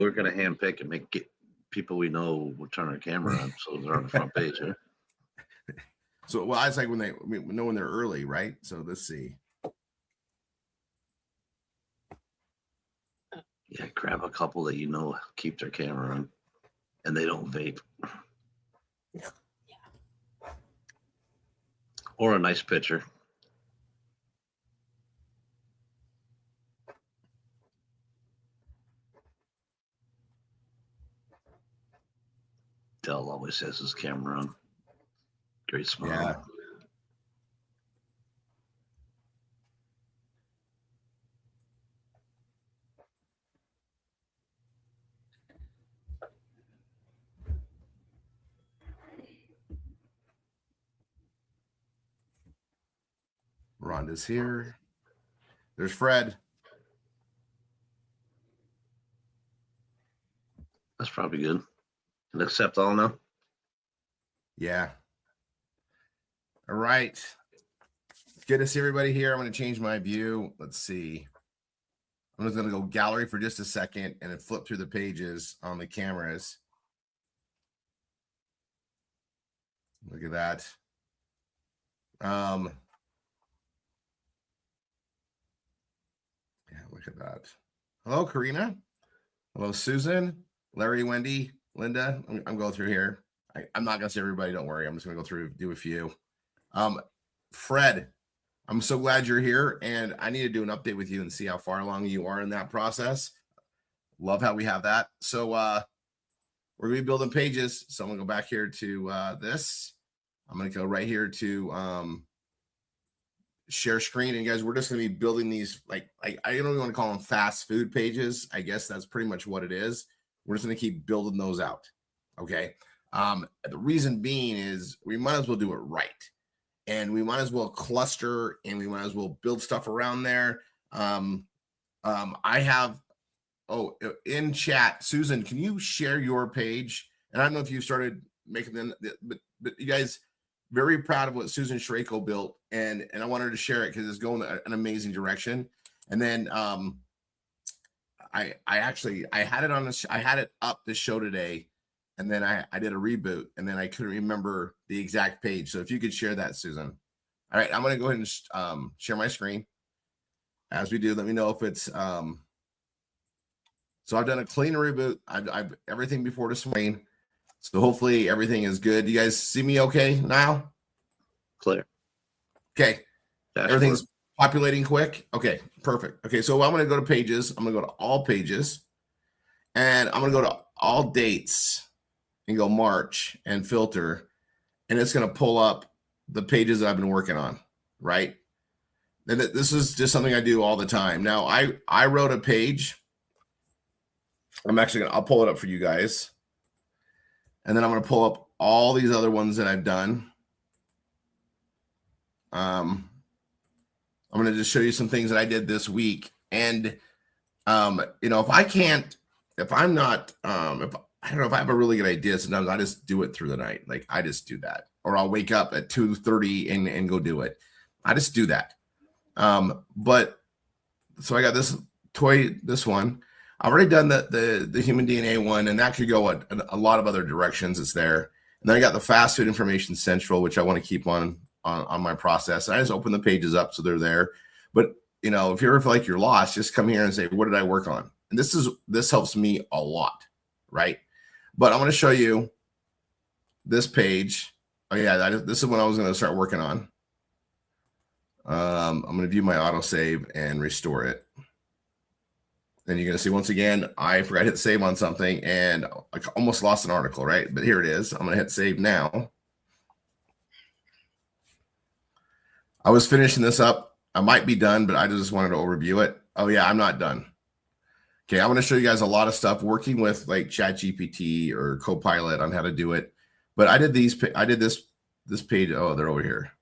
We're going to handpick and get people we know will turn our camera on, so they're on the front page. Huh? So, well, it's like when they're early, right? So let's see. Yeah, grab a couple that you know keep their camera on, and they don't vape. Yeah. Or a nice picture. Dell always has his camera on. Great smile. Yeah. Rhonda's here. There's Fred. That's probably good. And accept all now? Yeah. All right. Good to see everybody here. I'm going to change my view. Let's see. I'm just going to go gallery for just a second and then flip through the pages on the cameras. Look at that. Yeah, look at that. Hello, Karina. Hello, Susan, Larry, Wendy, Linda. I'm going through here. I'm not going to say everybody. Don't worry. I'm just going to go through, do a few. Fred, I'm so glad you're here, and I need to do an update with you and see how far along you are in that process. Love how we have that. So we're going to be building pages. So I'm going to go back here to this. I'm going to go right here to share screen. And guys, we're just going to be building these, like I don't even want to call them fast food pages. I guess that's pretty much what it is. We're just going to keep building those out. Okay. The reason being is we might as well do it right. And we might as well cluster and we might as well build stuff around there. I have, in chat, Susan, can you share your page? And I don't know if you started making them, but you guys, very proud of what Susan Shrako built. And I want her to share it because it's going an amazing direction. And then I had it on this, I had it up this show today. And then I did a reboot, and then I couldn't remember the exact page. So if you could share that, Susan. All right, I'm going to go ahead and share my screen. As we do, let me know if it's so I've done a clean reboot. I've everything before the screen. So hopefully everything is good. You guys see me okay now? Clear. Okay. Dashboard. Everything's populating quick. Okay, perfect. Okay, so I'm going to go to pages. I'm going to go to all pages, and I'm going to go to all dates. And go March and filter, and it's going to pull up the pages that I've been working on, right? And this is just something I do all the time. Now, I wrote a page. I'll pull it up for you guys. And then I'm going to pull up all these other ones that I've done. I'm going to just show you some things that I did this week. And, if I don't know if I have a really good idea. Sometimes I just do it through the night. Like I just do that, or I'll wake up at 2:30 and go do it. I just do that. But so I got this one. I've already done the human DNA one, and that could go a lot of other directions. It's there. And then I got the fast food information central, which I want to keep on my process. And I just open the pages up so they're there. But if you ever feel like you're lost, just come here and say, what did I work on? And this helps me a lot, right? But I'm going to show you this page. Oh yeah, this is what I was going to start working on. I'm going to view my autosave and restore it. And you're going to see, once again, I forgot to hit save on something and I almost lost an article, right? But here it is. I'm going to hit save now. I was finishing this up. I might be done, but I just wanted to overview it. Oh yeah, I'm not done. Okay, I'm going to show you guys a lot of stuff working with like ChatGPT or Copilot on how to do it. But I did this page. Oh, they're over here.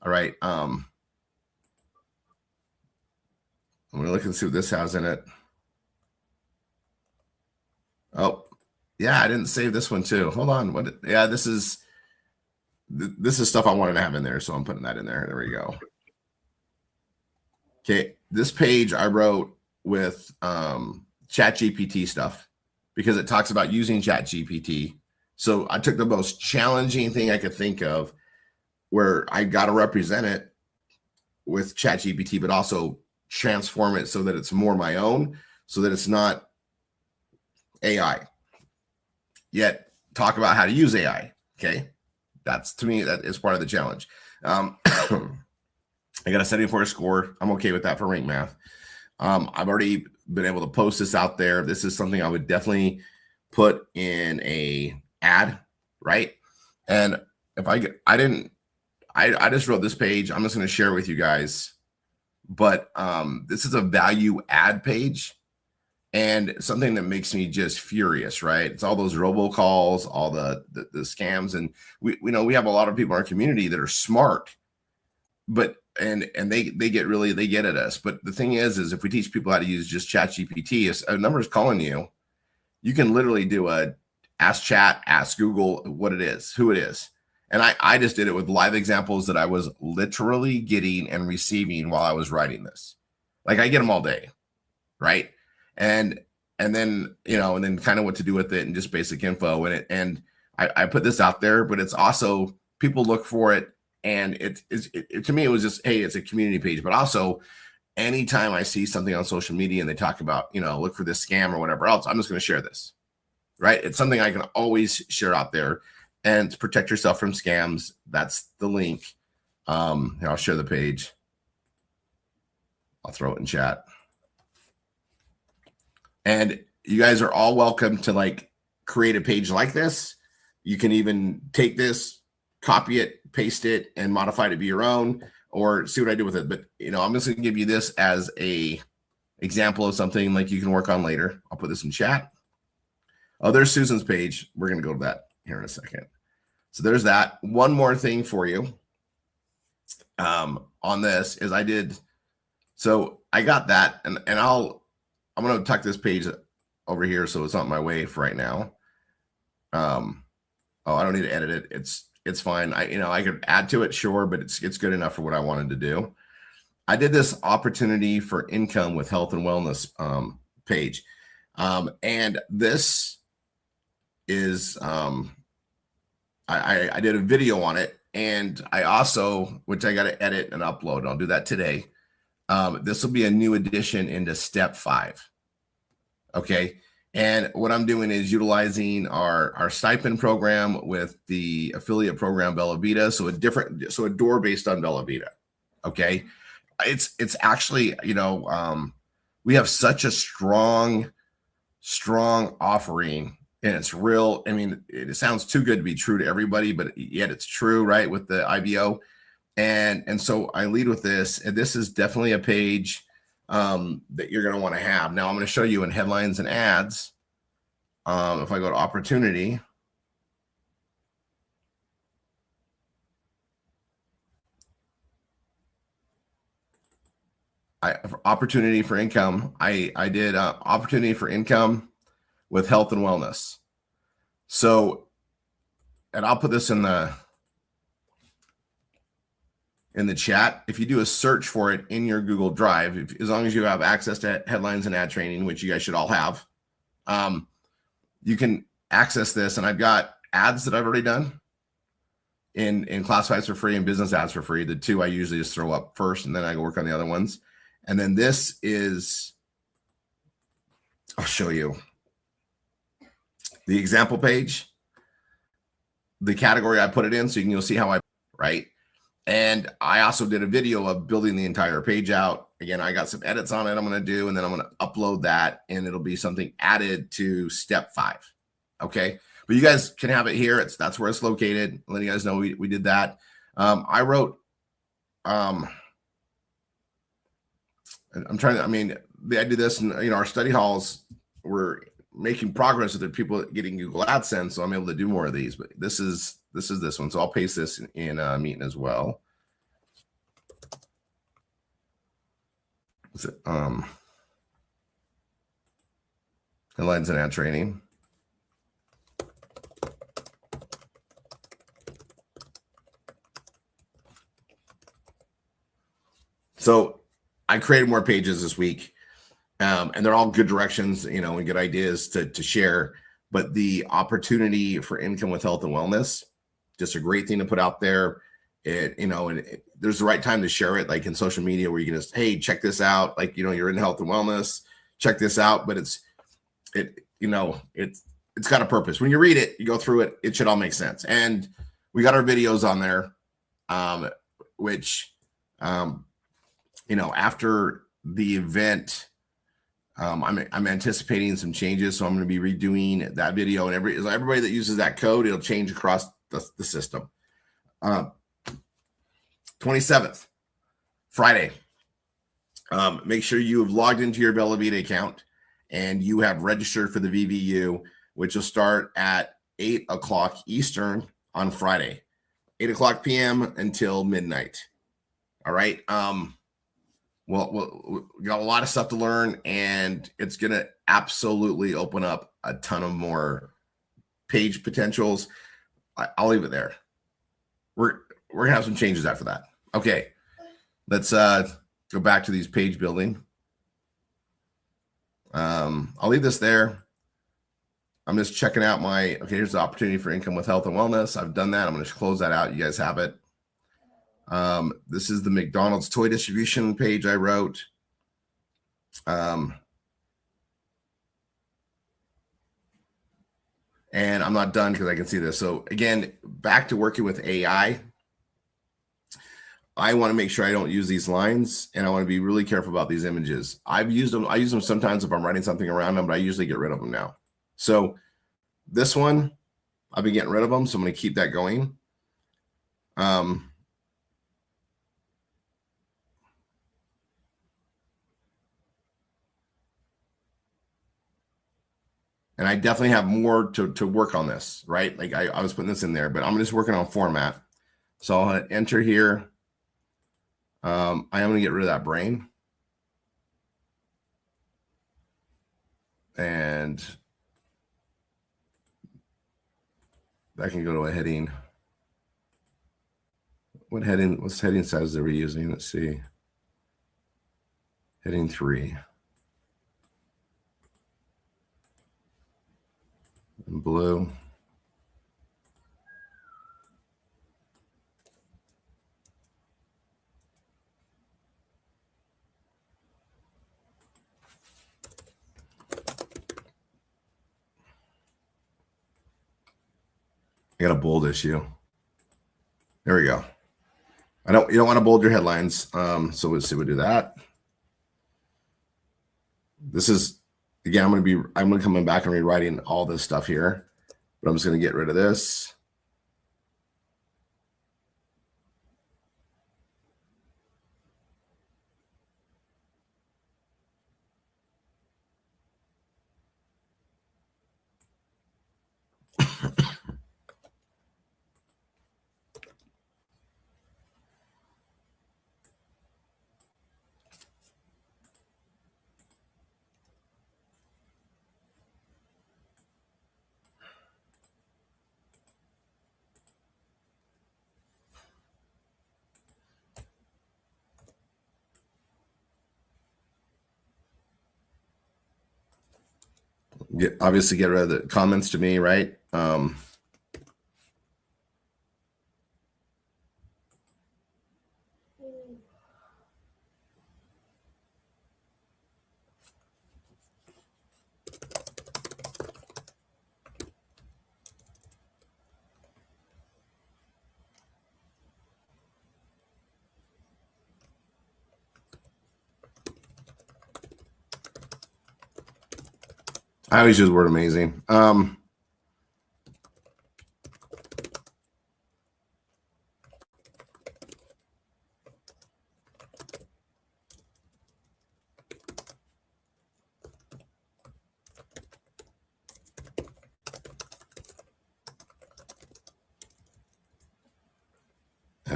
All right. I'm going to look and see what this has in it. Oh, yeah, I didn't save this one too. Hold on. Yeah, this is stuff I wanted to have in there, so I'm putting that in there. There we go. Okay, this page I wrote with ChatGPT stuff because it talks about using ChatGPT. So I took the most challenging thing I could think of where I got to represent it with ChatGPT, but also transform it so that it's more my own, so that it's not AI. Yet talk about how to use AI. Okay. That's, to me, that is part of the challenge. I got a setting for a score. I'm okay with that for rank math. I've already been able to post this out there. This is something I would definitely put in a ad, right? And if I just wrote this page. I'm just going to share with you guys, but this is a value add page and something that makes me just furious, right? It's all those robocalls, all the scams. And we have a lot of people in our community that are smart, but and they get at us. But the thing is if we teach people how to use just ChatGPT, if a number is calling you, you can literally do a ask chat, ask Google what it is, who it is. And I just did it with live examples that I was literally getting and receiving while I was writing this. Like I get them all day, right? And then, and then kind of what to do with it and just basic info in it. And I put this out there, but it's also people look for it. And it to me, it was just, hey, it's a community page. But also, anytime I see something on social media and they talk about, look for this scam or whatever else, I'm just going to share this, right? It's something I can always share out there. And to protect yourself from scams, that's the link. Here, I'll share the page. I'll throw it in chat. And you guys are all welcome to create a page like this. You can even take this, copy it, paste it, and modify it to be your own, or see what I do with it. But I'm just going to give you this as a example of something like you can work on later. I'll put this in chat. Oh, there's Susan's page. We're going to go to that here in a second. So there's that. One more thing for you on this is so I got that, and I'm going to tuck this page over here so it's not my way for right now. Oh, I don't need to edit it. It's fine. I could add to it, sure, but it's good enough for what I wanted to do. I did this opportunity for income with health and wellness page, and this is I did a video on it, and I also, which I got to edit and upload. I'll do that today. This will be a new addition into step 5. Okay. And what I'm doing is utilizing our stipend program with the affiliate program Bella Vita. So a door based on Bella Vita. Okay. It's actually, we have such a strong offering, and it's real. I mean, it sounds too good to be true to everybody, but yet it's true, right? With the IBO. And so I lead with this, and this is definitely a page that you're going to want to have. Now I'm going to show you in headlines and ads. If I go to opportunity, opportunity for income. I did opportunity for income with health and wellness. So, and I'll put this in the chat. If you do a search for it in your Google Drive, as long as you have access to headlines and ad training, which you guys should all have, you can access this. And I've got ads that I've already done in classifieds for free and business ads for free. The two I usually just throw up first, and then I go work on the other ones. And then this is, I'll show you the example page, the category I put it in, so you'll see how right? And I also did a video of building the entire page out. Again, I got some edits on it I'm going to do, and then I'm going to upload that, and it'll be something added to step 5. Okay. But you guys can have it here. That's where it's located. Letting you guys know we did that. I wrote, I do this, and our study halls were making progress with the people getting Google AdSense, so I'm able to do more of these. But this is this one, so I'll paste this in Meeting as well. What's it? Headlines and ad training. So I created more pages this week. And they're all good directions, you know, and good ideas to share. But the opportunity for income with health and wellness, just a great thing to put out there. It, you know, and there's the right time to share it, like in social media, where you can just, hey, check this out. Like, you know, you're in health and wellness, check this out. But it's got a purpose. When you read it, you go through it, it should all make sense. And we got our videos on there, which, you know, after the event, I'm anticipating some changes. So I'm going to be redoing that video, and everybody that uses that code, it'll change across the system. 27th, Friday. Make sure you have logged into your Bella Vita account and you have registered for the VVU, which will start at 8 o'clock Eastern on Friday, 8 o'clock p.m. until midnight. All right. Well, we got a lot of stuff to learn, and it's going to absolutely open up a ton of more page potentials. I'll leave it there. We're going to have some changes after that. Okay. Let's go back to these page building. I'll leave this there. I'm just checking out okay, here's the opportunity for income with health and wellness. I've done that. I'm going to close that out. You guys have it. This is the McDonald's toy distribution page I wrote. And I'm not done because I can see this. So again, back to working with AI. I want to make sure I don't use these lines, and I want to be really careful about these images. I've used them. I use them sometimes if I'm writing something around them, but I usually get rid of them now. So this one, I've been getting rid of them. So I'm going to keep that going. And I definitely have more to work on this, right? Like I was putting this in there, but I'm just working on format. So I'll hit enter here. I am going to get rid of that brain. And that can go to a heading. What's heading size are we using? Let's see. Heading 3. And blue. I got a bold issue. There we go. You don't want to bold your headlines. So let's see, we'll do that. This is, again, I'm going to come back and rewriting all this stuff here, but I'm just going to get rid of this. Obviously get rid of the comments to me, right? I always use the word amazing. And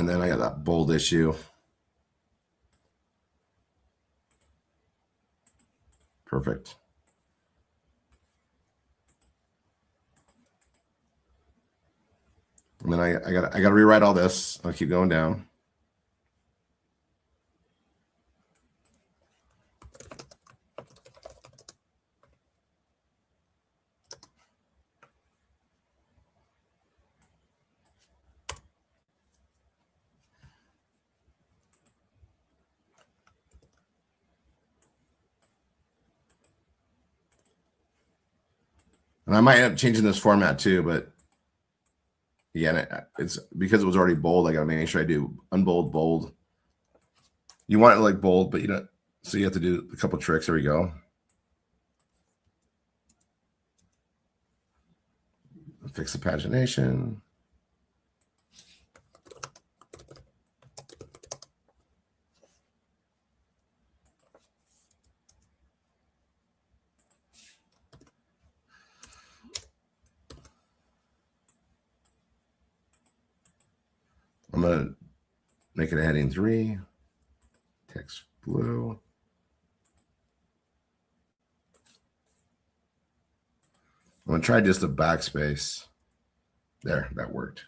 then I got that bold issue. Perfect. And then I got to rewrite all this. I'll keep going down. And I might end up changing this format too, but yeah, it's because it was already bold. I got to make sure I do unbold, bold. You want it like bold, but you don't. So you have to do a couple tricks. There we go. Fix the pagination. I'm going to make it a heading 3. Text blue. I'm going to try just the backspace. There, that worked.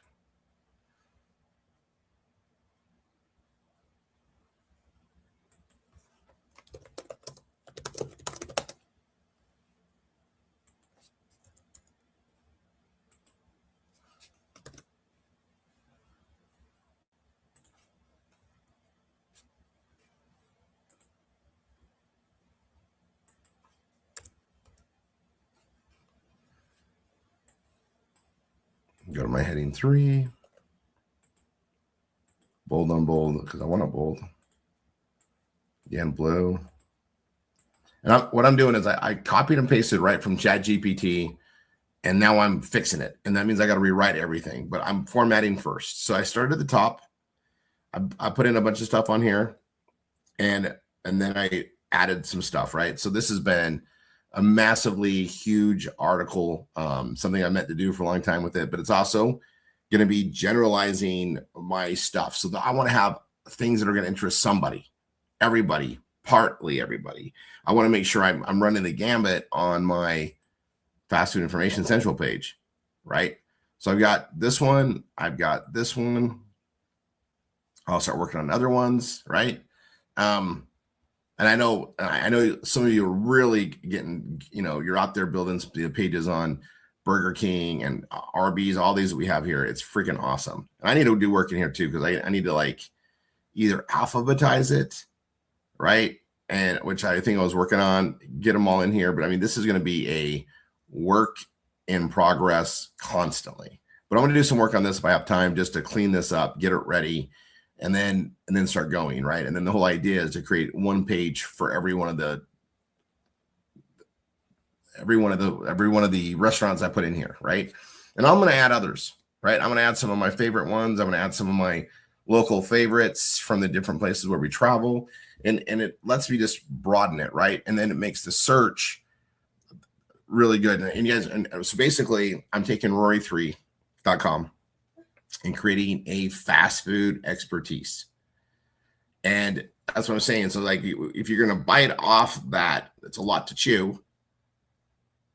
Go to my heading 3. Bold on bold because I want it bold. Again, blue. And what I'm doing is I copied and pasted right from ChatGPT, and now I'm fixing it. And that means I got to rewrite everything, but I'm formatting first. So I started at the top. I put in a bunch of stuff on here, and then I added some stuff, right? So this has been a massively huge article, something I meant to do for a long time with it, but it's also going to be generalizing my stuff. So I want to have things that are going to interest somebody, everybody, partly everybody. I want to make sure I'm running the gambit on my Fast Food Information Central page, right? So I've got this one. I've got this one. I'll start working on other ones, right? And I know some of you are really getting, you're out there building some pages on Burger King and Arby's, all these that we have here. It's freaking awesome. And I need to do work in here too, because I need to either alphabetize it, right? And which I think I was working on, get them all in here. But I mean, this is going to be a work in progress constantly. But I'm going to do some work on this if I have time, just to clean this up, get it ready, and then start going, right? And then the whole idea is to create one page for every one of the restaurants I put in here, right? And I'm going to add others, right? I'm going to add some of my favorite ones. I'm going to add some of my local favorites from the different places where we travel, and it lets me just broaden it, right? And then it makes the search really good. And you guys, and so basically, I'm taking Rory3.com and creating a fast food expertise. And that's what I'm saying. So if you're going to bite off that, it's a lot to chew,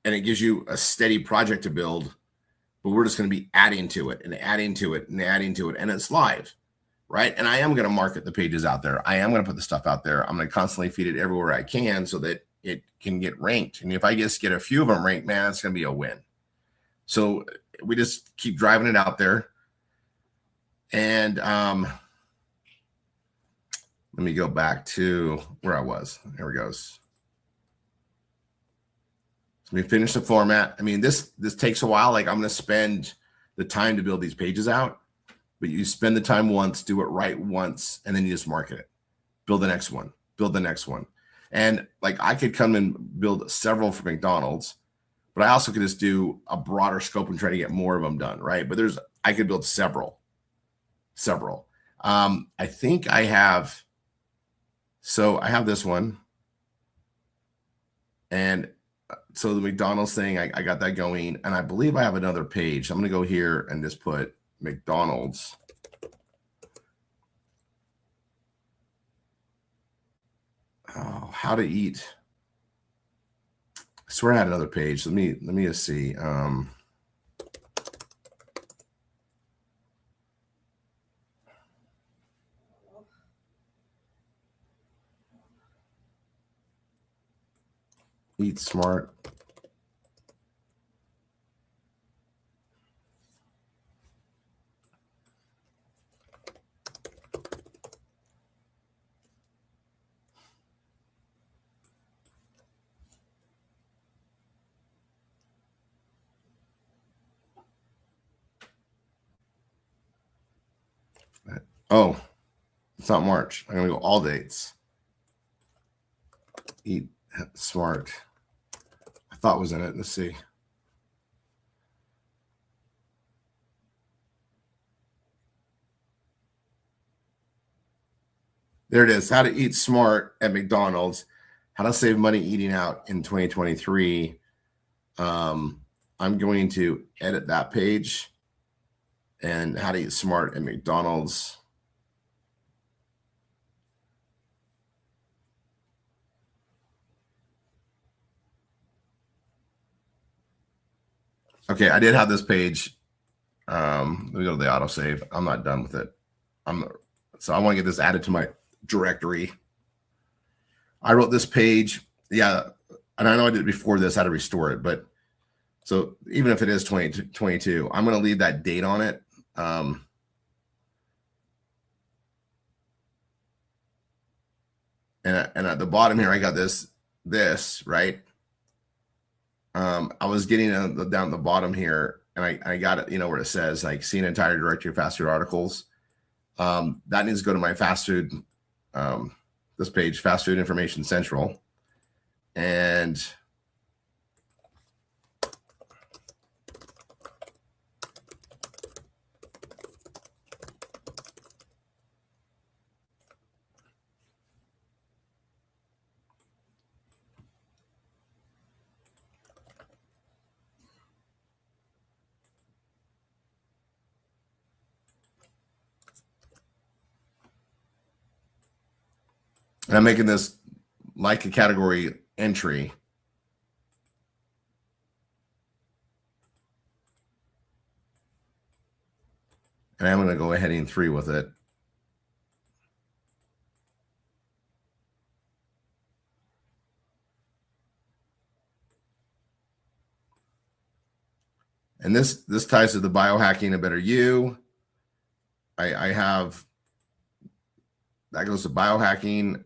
and it gives you a steady project to build, but we're just going to be adding to it and adding to it and adding to it. And it's live, right? And I am going to market the pages out there. I am going to put the stuff out there. I'm going to constantly feed it everywhere I can so that it can get ranked. And if I just get a few of them ranked, man, it's going to be a win. So we just keep driving it out there. And let me go back to where I was. There it goes. So we finish the format. I mean, this takes a while. I'm going to spend the time to build these pages out, but you spend the time once, do it right once, and then you just market it. Build the next one. Build the next one. And I could come and build several for McDonald's, but I also could just do a broader scope and try to get more of them done, right? But I could build several. I think I have. So I have this one, and so the McDonald's thing, I got that going, and I believe I have another page. I'm going to go here and just put McDonald's. Oh, how to eat. I swear I had another page. Let me just see. Eat smart. Oh, it's not March. I'm going to go all dates. Eat smart. I thought it was in it. Let's see. There it is. How to eat smart at McDonald's. How to save money eating out in 2023. I'm going to edit that page and how to eat smart at McDonald's. Okay, I did have this page. Let me go to the autosave. I'm not done with it. So I want to get this added to my directory. I wrote this page. Yeah, and I know I did it before this, how to restore it. But so even if it is 2022, I'm going to leave that date on it. And at the bottom here, I got this right. I was getting down at the bottom here, and I got it, where it says like see an entire directory of fast food articles. That needs to go to my fast food, this page, Fast Food Information Central. And I'm making this like a category entry. And I'm going to go heading 3 with it. And this ties to the biohacking a better you. I have that goes to biohacking.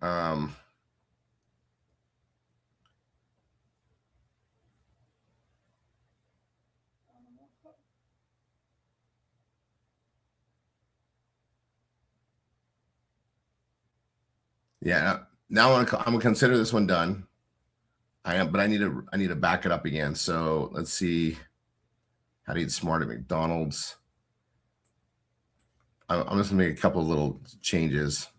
Yeah. Now I'm gonna consider this one done. But I need to back it up again. So let's see how to eat smart at McDonald's. I'm just gonna make a couple of little changes.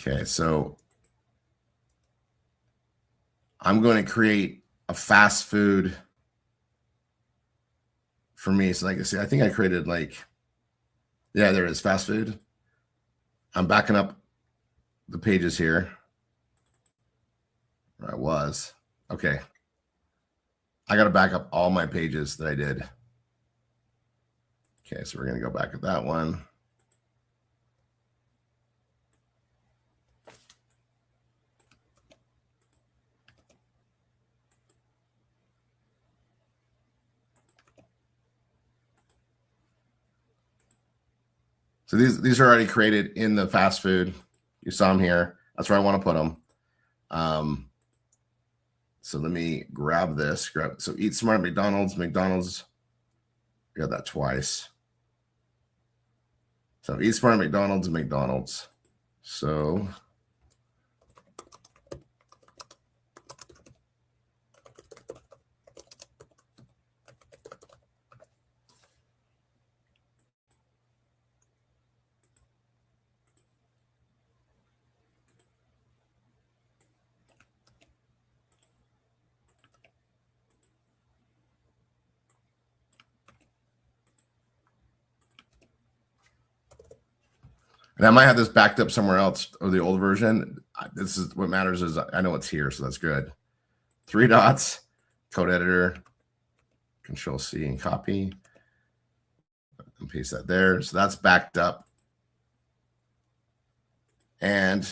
Okay, so I'm going to create a fast food for me. So like I said, I think I created yeah, there it is, fast food. I'm backing up the pages here. Where I was. Okay. I got to back up all my pages that I did. Okay, so we're going to go back at that one. So these are already created in the fast food. You saw them here. That's where I want to put them. So let me grab this. So eat smart McDonald's. McDonald's. I got that twice. So eat smart McDonald's and McDonald's. So and I might have this backed up somewhere else or the old version. This is what matters is I know it's here, so that's good. 3 dots, code editor, Control C and copy. and paste that there. So that's backed up. And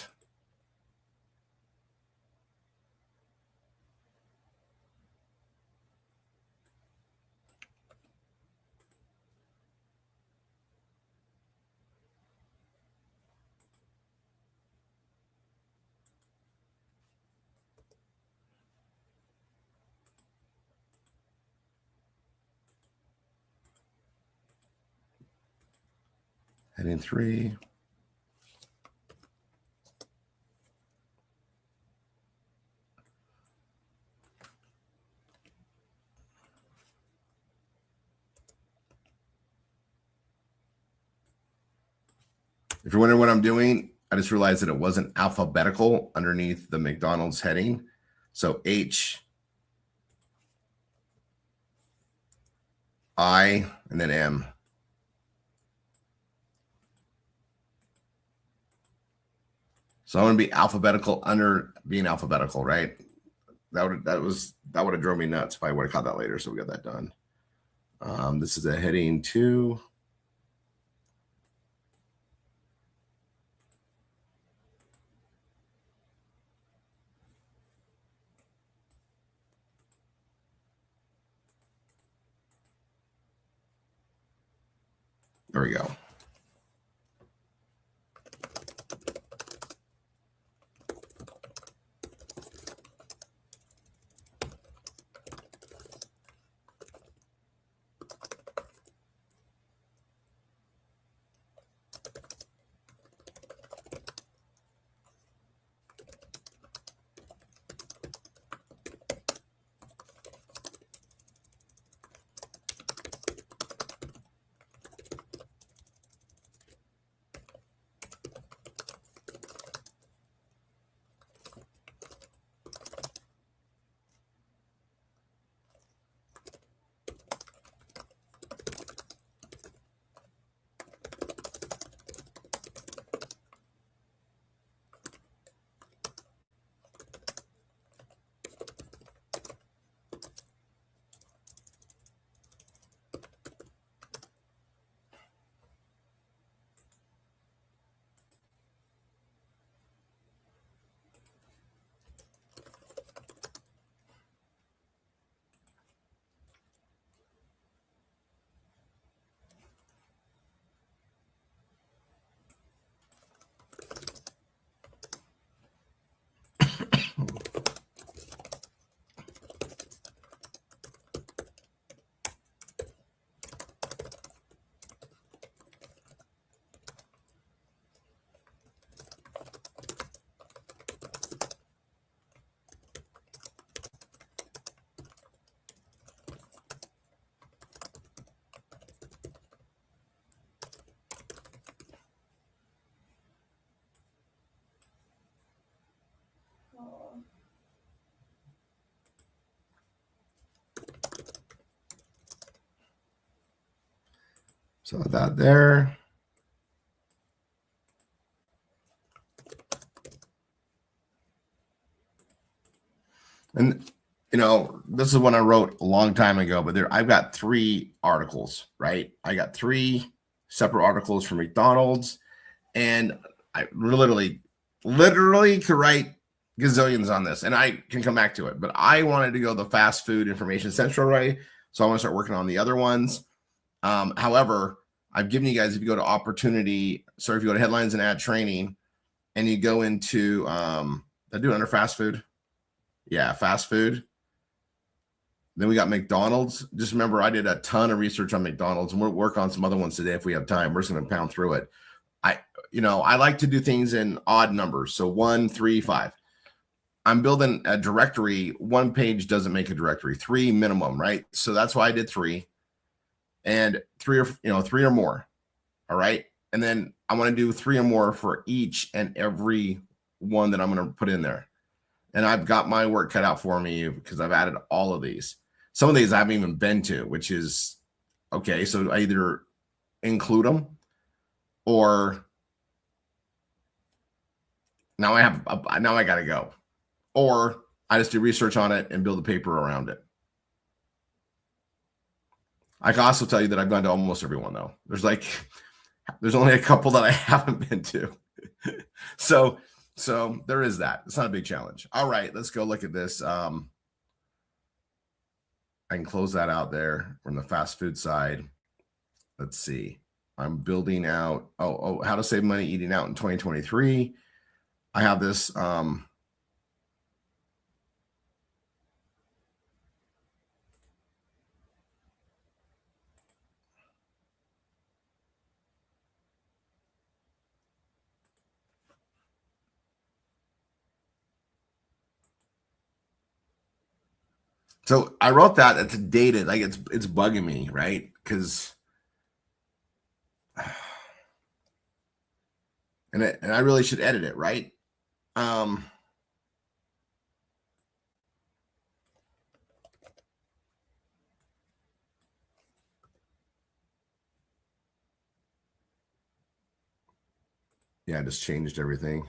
heading 3. If you're wondering what I'm doing, I just realized that it wasn't alphabetical underneath the McDonald's heading. So H, I, and then M. So I'm going to be alphabetical under being alphabetical, right? That would have drove me nuts if I would have caught that later. So we got that done. This is a heading 2. There we go. So that there. And, this is one I wrote a long time ago, but I've got 3 articles, right? I got 3 separate articles from McDonald's, and I literally could write gazillions on this, and I can come back to it. But I wanted to go the fast food information central way, so I want to start working on the other ones. However, I've given you guys, if you go to opportunity, if you go to headlines and ad training, and you go into, I do it under fast food. Yeah, fast food. Then we got McDonald's. Just remember, I did a ton of research on McDonald's, and we'll work on some other ones today if we have time. We're just going to pound through it. I like to do things in odd numbers. So 1, 3, 5. I'm building a directory. 1 page doesn't make a directory. 3 minimum, right? So that's why I did 3. And 3 or more. All right. And then I want to do 3 or more for each and every one that I'm going to put in there. And I've got my work cut out for me because I've added all of these. Some of these I haven't even been to, which is okay. So I either include them, or now I got to go, or I just do research on it and build a paper around it. I can also tell you that I've gone to almost everyone though. There's only a couple that I haven't been to. So there is that. It's not a big challenge. All right, let's go look at this. I can close that out there from the fast food side. Let's see. I'm building out. Oh, how to save money eating out in 2023. I have this. So I wrote that. It's dated. Like it's bugging me, right? Because and I really should edit it, right? Yeah, I just changed everything.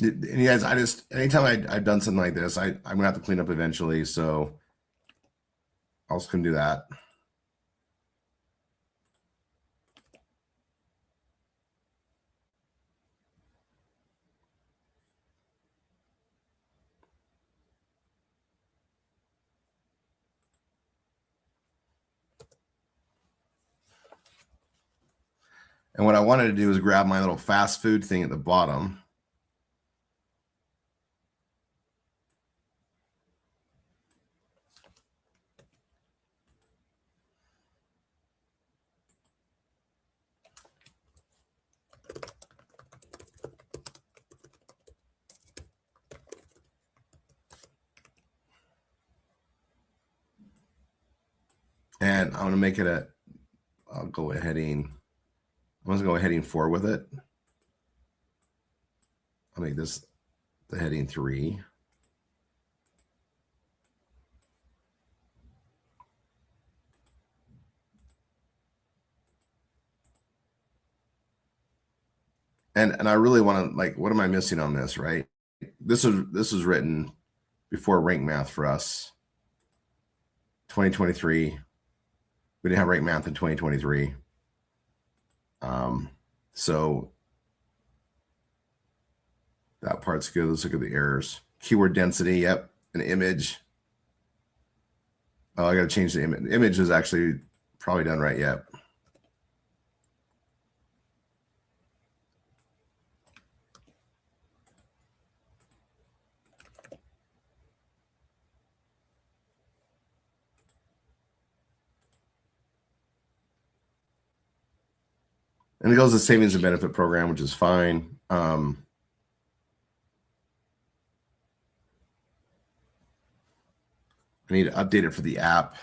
And you guys, anytime I've done something like this, I'm gonna have to clean up eventually. So I'll just gonna do that. And what I wanted to do is grab my little fast food thing at the bottom. And I'm going to make it I'll go heading. I'm going to go heading 4 with it. I'll make this the heading 3. And I really want to, like, what am I missing on this, right? This was written before rank math for us. 2023. We didn't have rank math in 2023. So that part's good. Let's look at the errors. Keyword density, yep. An image. Oh, I got to change the image. The image is actually probably done right yet. And it goes to savings and benefit program, which is fine. I need to update it for the app.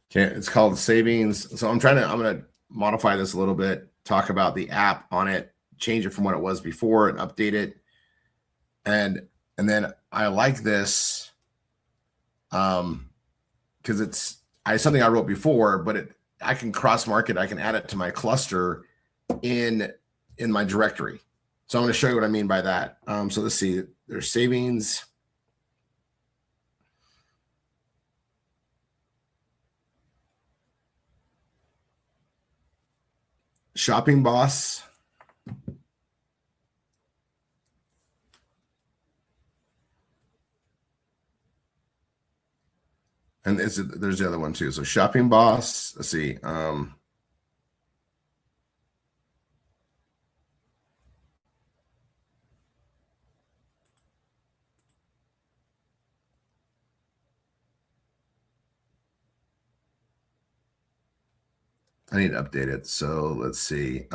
Okay, it's called savings. So I'm going to modify this a little bit, talk about the app on it, change it from what it was before and update it. And then I like this because it's something I wrote before, but I can cross market. I can add it to my cluster in my directory. So I'm going to show you what I mean by that. So let's see. There's savings. Shopping Boss. And there's the other one too. So Shopping Boss. Let's see. I need to update it. So let's see.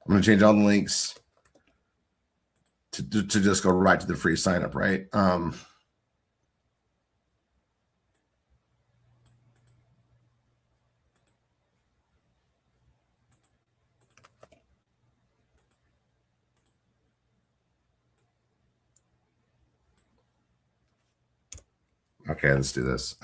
I'm going to change all the links to just go right to the free sign up, right? Okay, let's do this.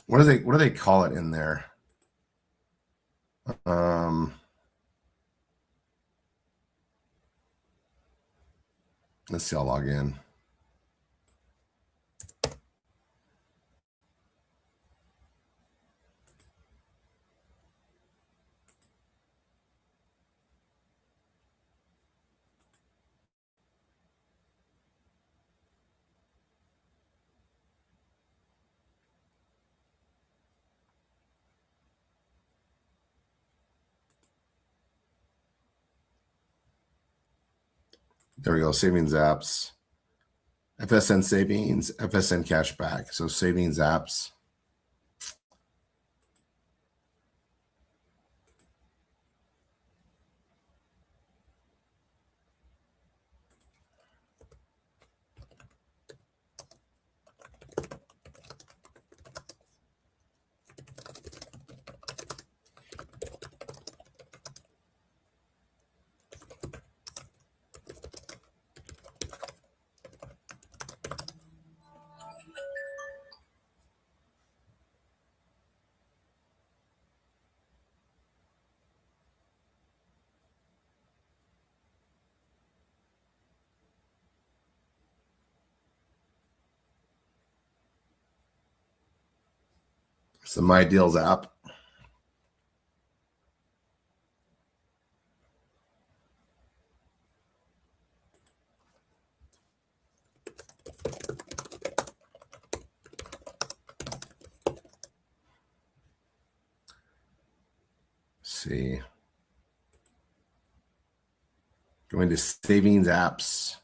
What do they call it in there? Let's see. I'll log in. There we go. Savings apps. FSN savings, FSN cashback. So savings apps. It's the My Deals app. see. Going to savings apps.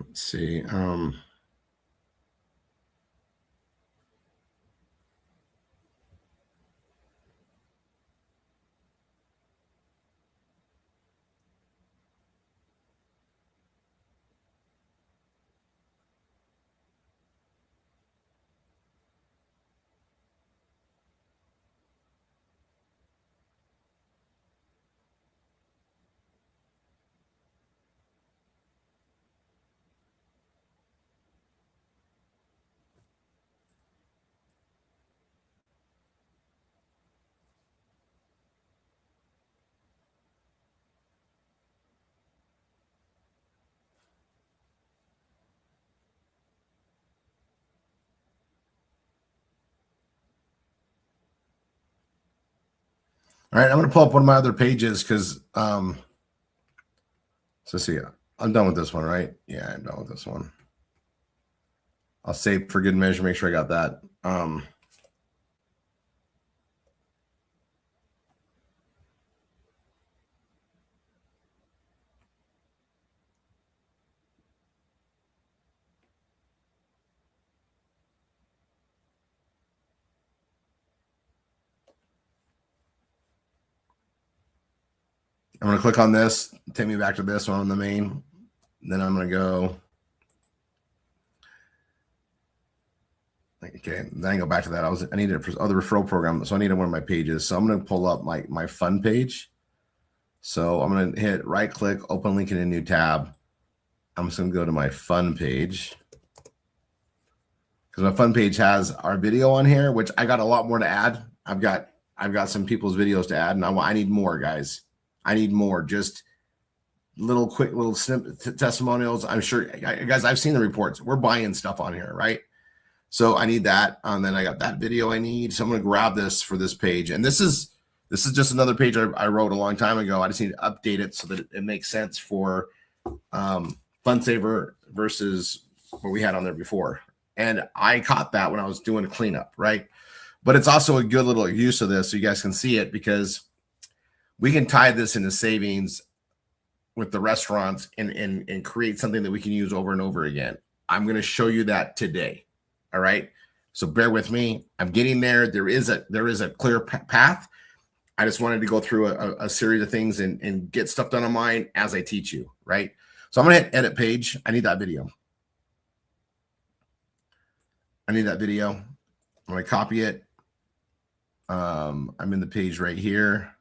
Let's see. All right, I'm going to pull up one of my other pages because, so see, I'm done with this one, right? Yeah, I'm done with this one. I'll save for good measure, make sure I got that. I'm going to click on this, take me back to this one on the main. Then I'm going to go. Okay, then I go back to that. I needed for other referral program, so I needed one of my pages. So I'm going to pull up my fun page. So I'm going to hit right click, open link in a new tab. I'm just going to go to my fun page because my fun page has our video on here, which I got a lot more to add. I've got some people's videos to add, and I need more, guys. I need more. Just quick little snippet testimonials. I'm sure, guys, I've seen the reports. We're buying stuff on here, right? So I need that. And then I got that video I need. So I'm going to grab this for this page. And this is just another page I wrote a long time ago. I just need to update it so that it makes sense for FundSaver versus what we had on there before. And I caught that when I was doing a cleanup, right? But it's also a good little use of this so you guys can see it because we can tie this into savings with the restaurants and create something that we can use over and over again. I'm going to show you that today. All right. So bear with me. I'm getting there. There is a clear path. I just wanted to go through a series of things and get stuff done on mine as I teach you. Right. So I'm going to hit edit page. I need that video. I'm going to copy it. I'm in the page right here.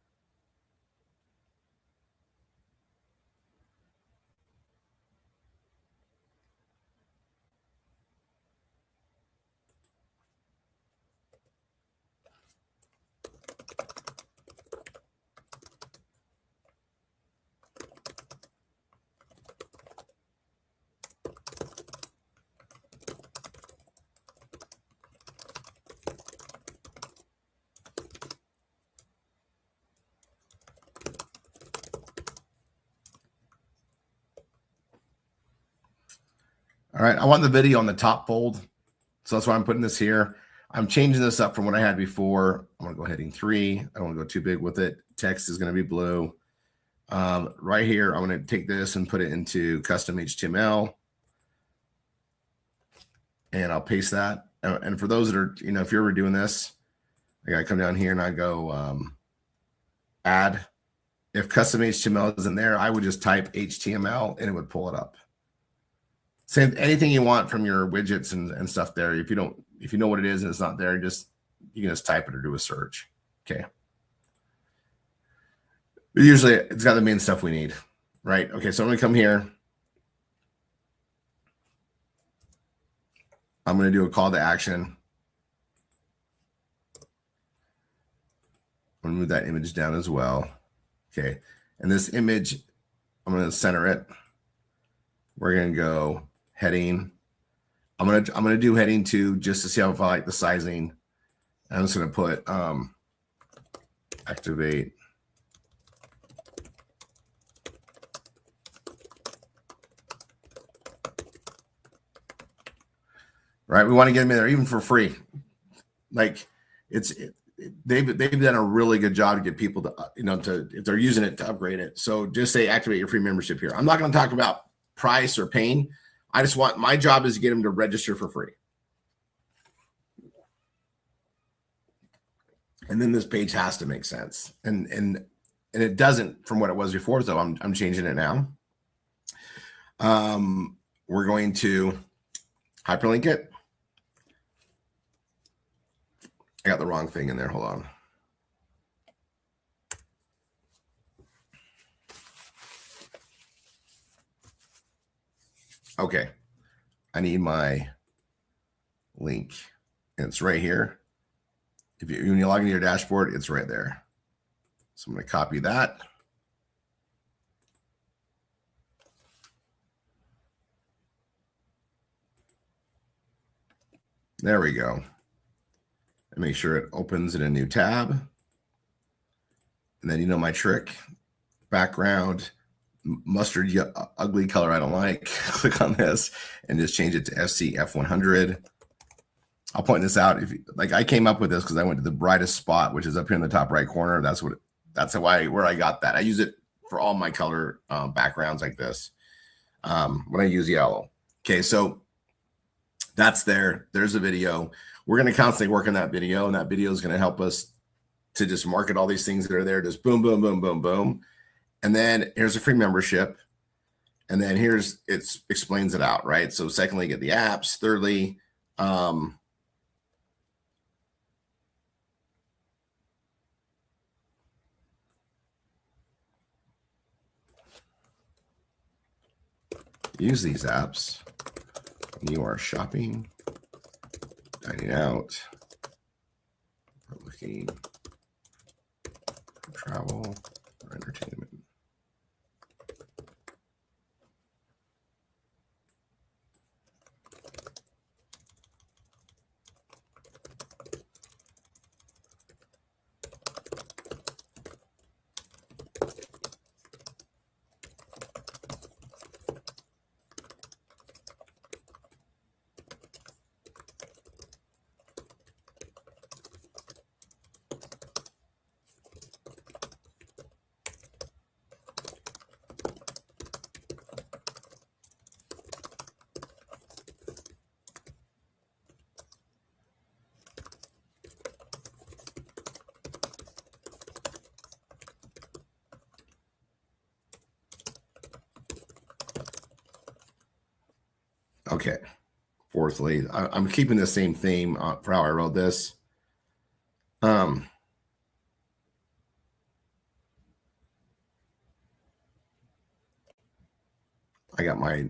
All right, I want the video on the top fold. So that's why I'm putting this here. I'm changing this up from what I had before. I'm going to go heading 3. I don't want to go too big with it. Text is going to be blue. Right here, I'm going to take this and put it into custom HTML. And I'll paste that. And for those that are, if you're ever doing this, I got to come down here and I go add. If custom HTML isn't there, I would just type HTML and it would pull it up. Same, anything you want from your widgets and stuff there. If you know what it is and it's not there, you can just type it or do a search. Okay. But usually it's got the main stuff we need, right? Okay, so I'm gonna come here. I'm gonna do a call to action. I'm gonna move that image down as well. Okay, and this image, I'm gonna center it. We're gonna go heading. I'm gonna do heading 2 just to see how if I like the sizing. I'm just gonna put activate. Right, we want to get them in there even for free. Like they've done a really good job to get people to if they're using it to upgrade it. So just say activate your free membership here. I'm not going to talk about price or pain. I just want, my job is to get them to register for free. And then this page has to make sense. And it doesn't from what it was before, so I'm changing it now. We're going to hyperlink it. I got the wrong thing in there. Hold on. Okay. I need my link. And it's right here. When you log into your dashboard, it's right there. So I'm going to copy that. There we go. And make sure it opens in a new tab. And then my trick. Background, mustard, ugly color I don't like. Click on this and just change it to FCF100. I'll point this out. I came up with this because I went to the brightest spot, which is up here in the top right corner. That's where I got that. I use it for all my color backgrounds like this. When I use yellow. Okay, so that's there. There's a video. We're going to constantly work on that video, and that video is going to help us to just market all these things that are there. Just boom, boom, boom, boom, boom. And then here's a free membership. And then it explains it out, right? So secondly, get the apps. Thirdly, use these apps when you are shopping, dining out, or looking for travel or entertainment. Okay. Fourthly, I'm keeping the same theme for how I wrote this. I got my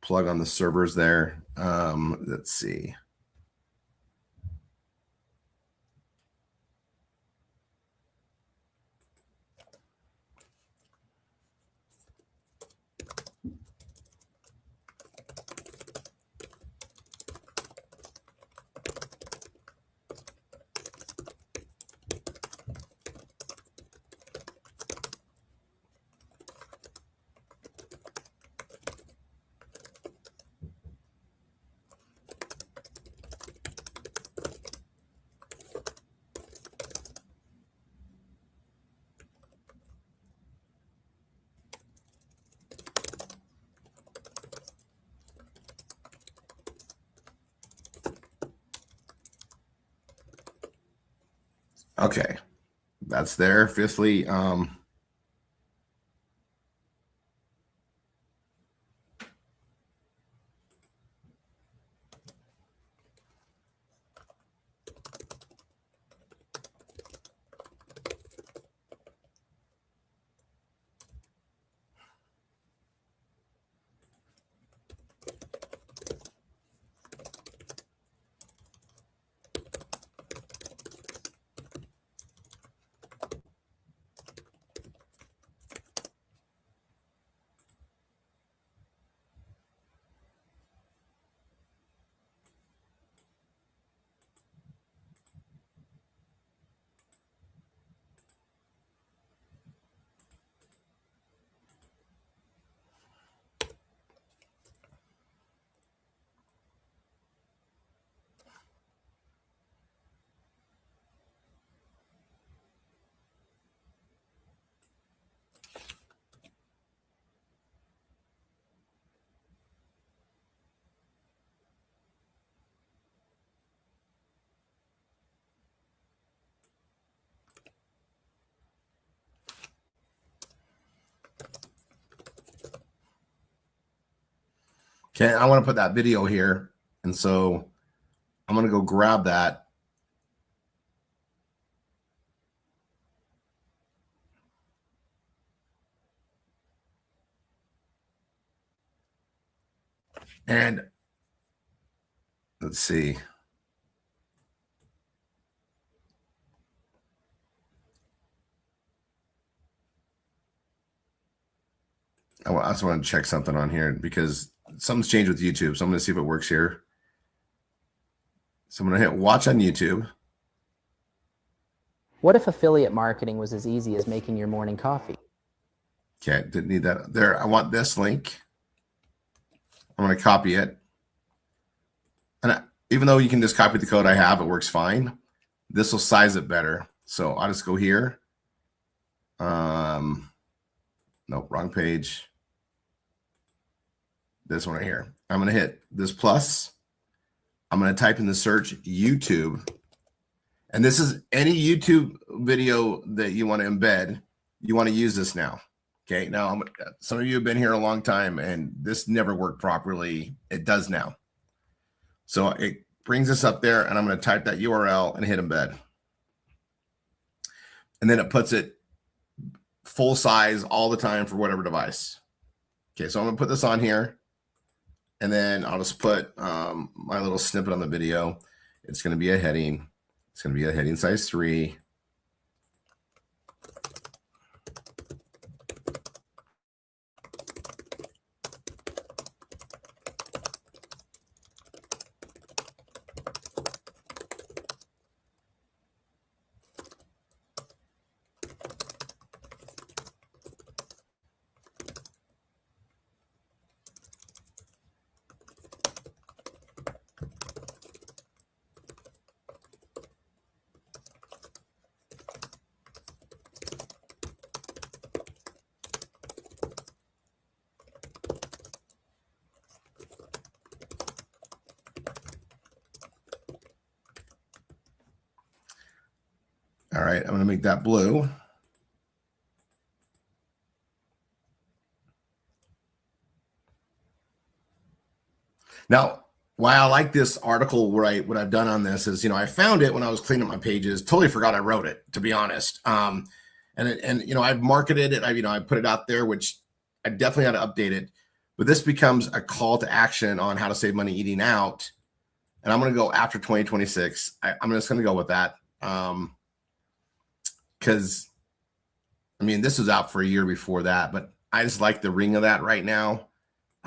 plug on the servers there. Let's see. Okay, that's there. Fifthly, okay, I want to put that video here. And so I'm going to go grab that. And let's see. I also want to check something on here because something's changed with YouTube. So I'm going to see if it works here. So I'm going to hit watch on YouTube. What if affiliate marketing was as easy as making your morning coffee? Okay, didn't need that there. I want this link. I'm going to copy it. And even though you can just copy the code I have, it works fine. This will size it better. So I'll just go here. Nope, wrong page. This one right here. I'm going to hit this plus. I'm going to type in the search YouTube. And this is any YouTube video that you want to embed. You want to use this now. Okay. Now, some of you have been here a long time and this never worked properly. It does now. So it brings us up there and I'm going to type that URL and hit embed. And then it puts it full size all the time for whatever device. Okay. So I'm going to put this on here. And then I'll just put my little snippet on the video. It's going to be a heading. It's going to be a heading size 3. All right, I'm going to make that blue. Now, why I like this article, what I've done on this is, I found it when I was cleaning up my pages. Totally forgot I wrote it, to be honest. And I've marketed it. I put it out there, which I definitely had to update it. but this becomes a call to action on how to save money eating out. And I'm going to go after 2026. I'm just going to go with that. Because, I mean, this was out for a year before that, but I just like the ring of that right now.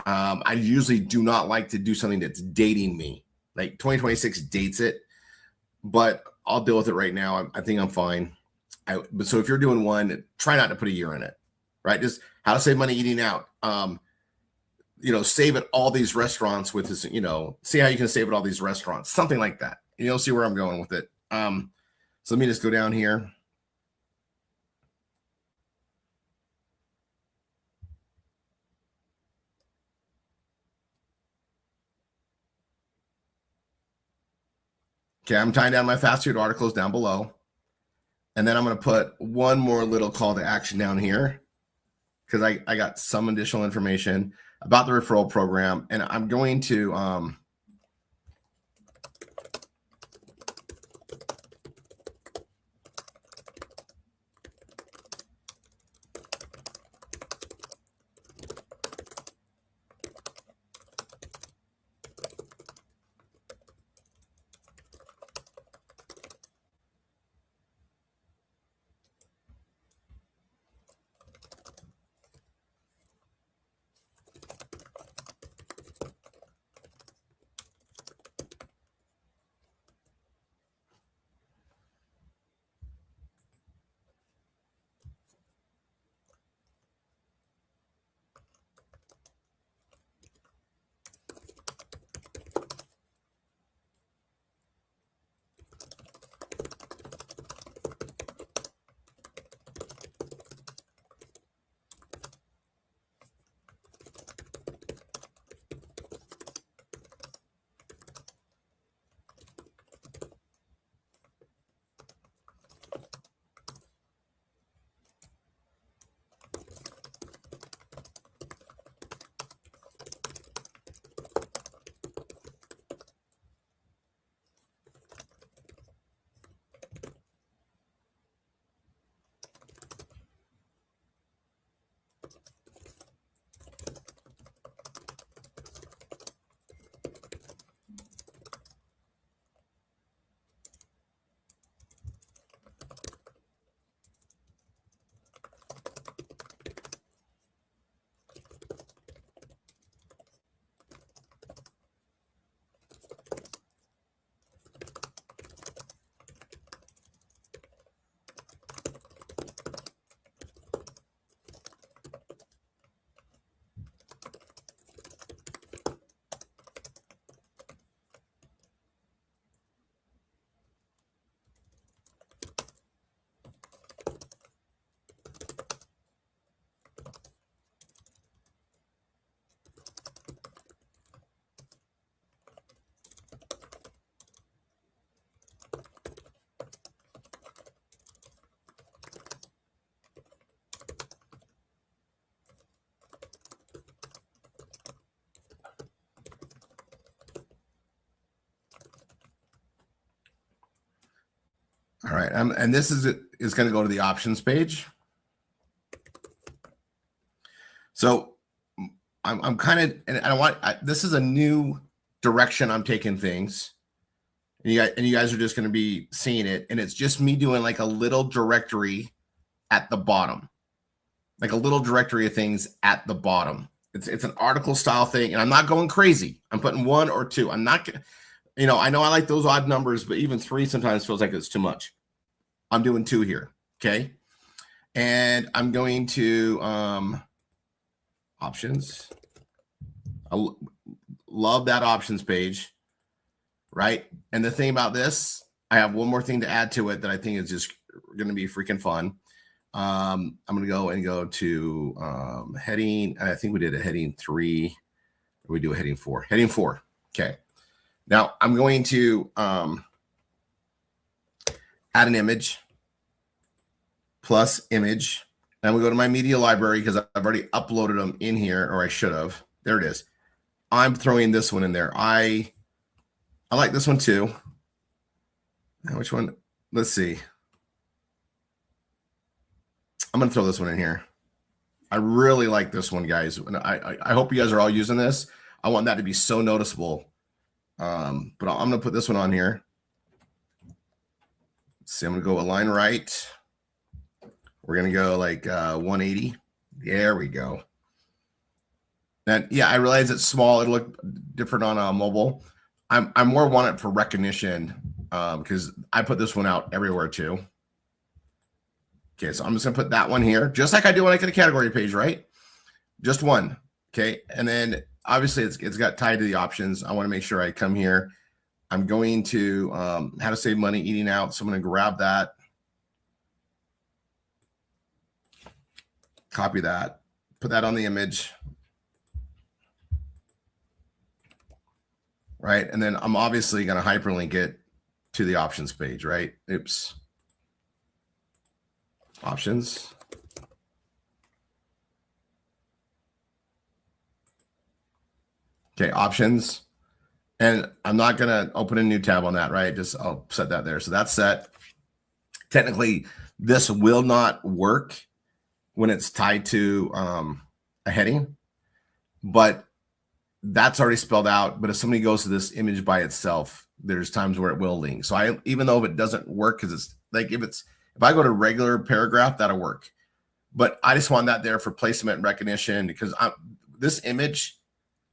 I usually do not like to do something that's dating me. Like 2026 dates it, but I'll deal with it right now. I think I'm fine. But so if you're doing one, try not to put a year in it, right? Just how to save money eating out. Save at all these restaurants with this, see how you can save at all these restaurants, something like that. You'll see where I'm going with it. So let me just go down here. Okay, I'm tying down my fast food articles down below. And then I'm going to put one more little call to action down here because I got some additional information about the referral program. And I'm going to all right. And this is going to go to the options page. So I'm kind of, and this is a new direction I'm taking things. And you guys are just going to be seeing it. And it's just me doing like a little directory at the bottom, like a little directory of things at the bottom. It's an article style thing. And I'm not going crazy. I'm putting one or two. I'm not, I know I like those odd numbers, but even three sometimes feels like it's too much. I'm doing two here. Okay. And I'm going to, options. I love that options page, right? And the thing about this, I have one more thing to add to it that I think is just going to be freaking fun. I'm going to go to heading. I think we did a heading 3. Or we do a heading 4. Heading 4. Okay. Now I'm going to add an image plus image. And I'm going to go to my media library because I've already uploaded them in here, or I should have. There it is. I'm throwing this one in there. I like this one too. Now, which one? Let's see. I'm going to throw this one in here. I really like this one, guys. And I hope you guys are all using this. I want that to be so noticeable. But I'm going to put this one on here. Let's see, I'm going to go align right. We're going to go like 180. There we go. And yeah, I realize it's small. It'll look different on mobile. I'm more want it for recognition because I put this one out everywhere too. Okay, so I'm just gonna put that one here, just like I do when I get a category page, right? Just one. Okay, and then obviously it's got tied to the options. I want to make sure I come here. I'm going to how to save money eating out. So I'm going to grab that, copy that, put that on the image. Right. And then I'm obviously going to hyperlink it to the options page, right? Oops. Options. Okay. Options. And I'm not going to open a new tab on that, right? Just I'll set that there. So that's set. Technically, this will not work when it's tied to a heading, but that's already spelled out. But if somebody goes to this image by itself, there's times where it will link. So even though if it doesn't work, because it's like if I go to regular paragraph, that'll work. But I just want that there for placement and recognition because this image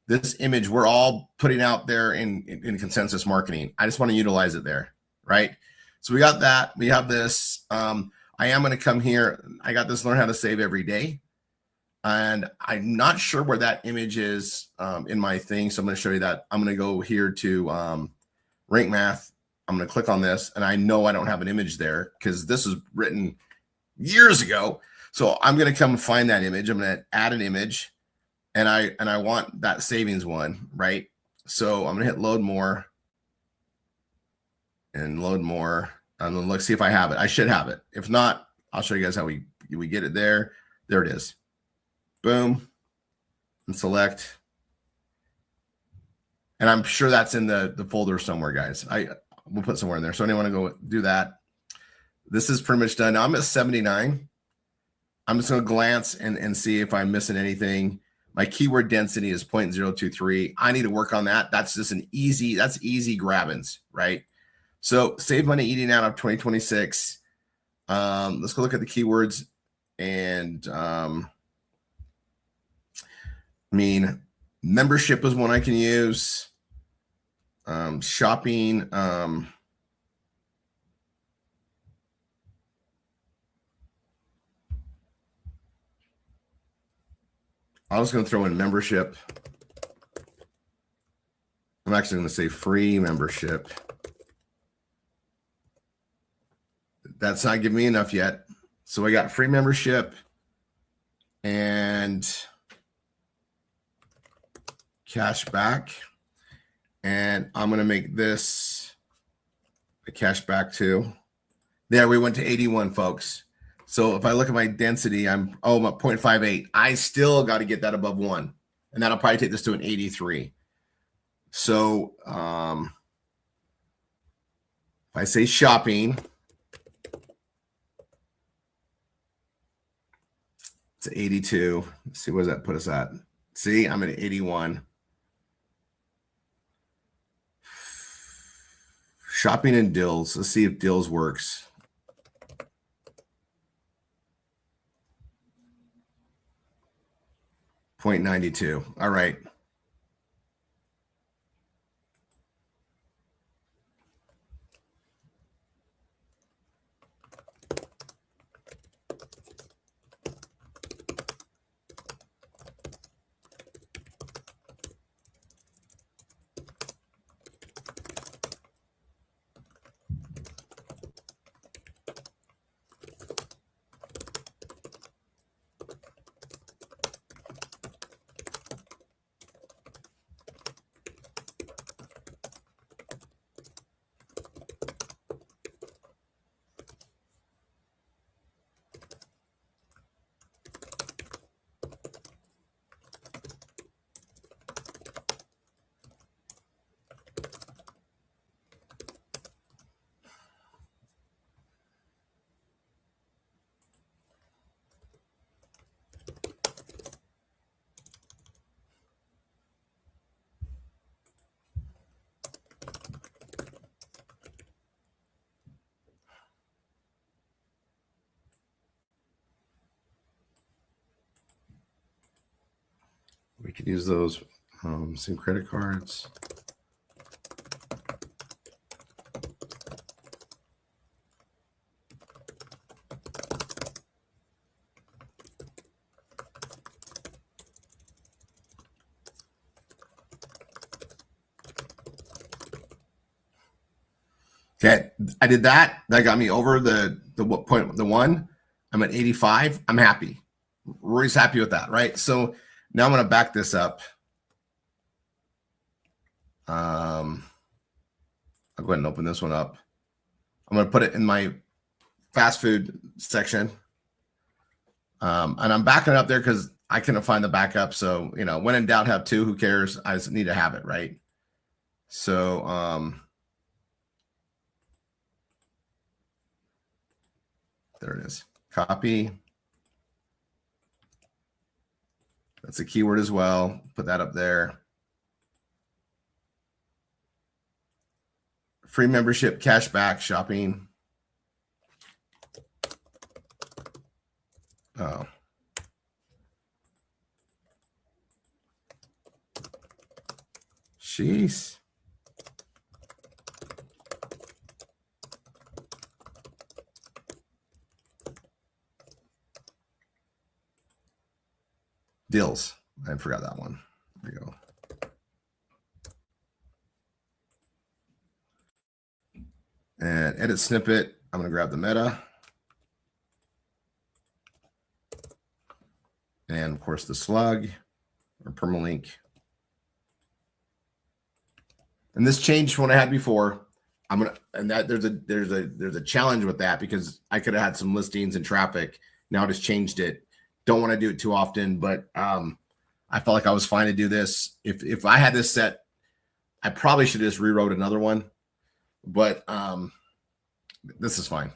we're all putting out there in consensus marketing. I just want to utilize it there, right? So we got that. We have this. I am going to come here. I got this learn how to save every day. And I'm not sure where that image is in my thing. So I'm going to show you that. I'm going to go here to Rank Math. I'm going to click on this. And I know I don't have an image there because this was written years ago. So I'm going to come find that image. I'm going to add an image. And I want that savings one, right? So I'm going to hit load more. And load more. And then let's see if I have it. I should have it. If not, I'll show you guys how we get it there. There it is. Boom, and select. And I'm sure that's in the folder somewhere, guys. We'll put somewhere in there. So anyone want to go do that? This is pretty much done. Now I'm at 79. I'm just going to glance and see if I'm missing anything. My keyword density is 0.023. I need to work on that. That's just that's easy grabbins, right? So save money eating out of 2026. Let's go look at the keywords and membership is one I can use. Shopping. I was going to throw in membership. I'm actually going to say free membership. That's not giving me enough yet. So I got free membership and cash back. And I'm going to make this a cash back too. There, we went to 81, folks. So if I look at my density, I'm at 0.58. I still got to get that above 1. And that'll probably take this to an 83. So if I say shopping, it's 82. Let's see, what does that put us at? See, I'm at 81. Shopping and deals. Let's see if deals works. .92. All right. We could use those. Some credit cards. Okay, I did that. That got me over the what point? The one. I'm at 85. I'm happy. Rory's happy with that, right? So now I'm going to back this up. I'll go ahead and open this one up. I'm going to put it in my fast food section. And I'm backing it up there because I couldn't find the backup. So, you know, when in doubt, have two. Who cares? I just need to have it, right? So, there it is. Copy. That's a keyword as well. Put that up there. Free membership, cashback, shopping. Oh. Jeez. Deals. I forgot that one. There we go. And edit snippet. I'm going to grab the meta. And of course the slug or permalink. And this changed from what I had before. I'm gonna, and that there's a challenge with that because I could have had some listings and traffic. Now I just changed it. Don't want to do it too often, but I felt like I was fine to do this. If I had this set, I probably should have just rewrote another one. But this is fine.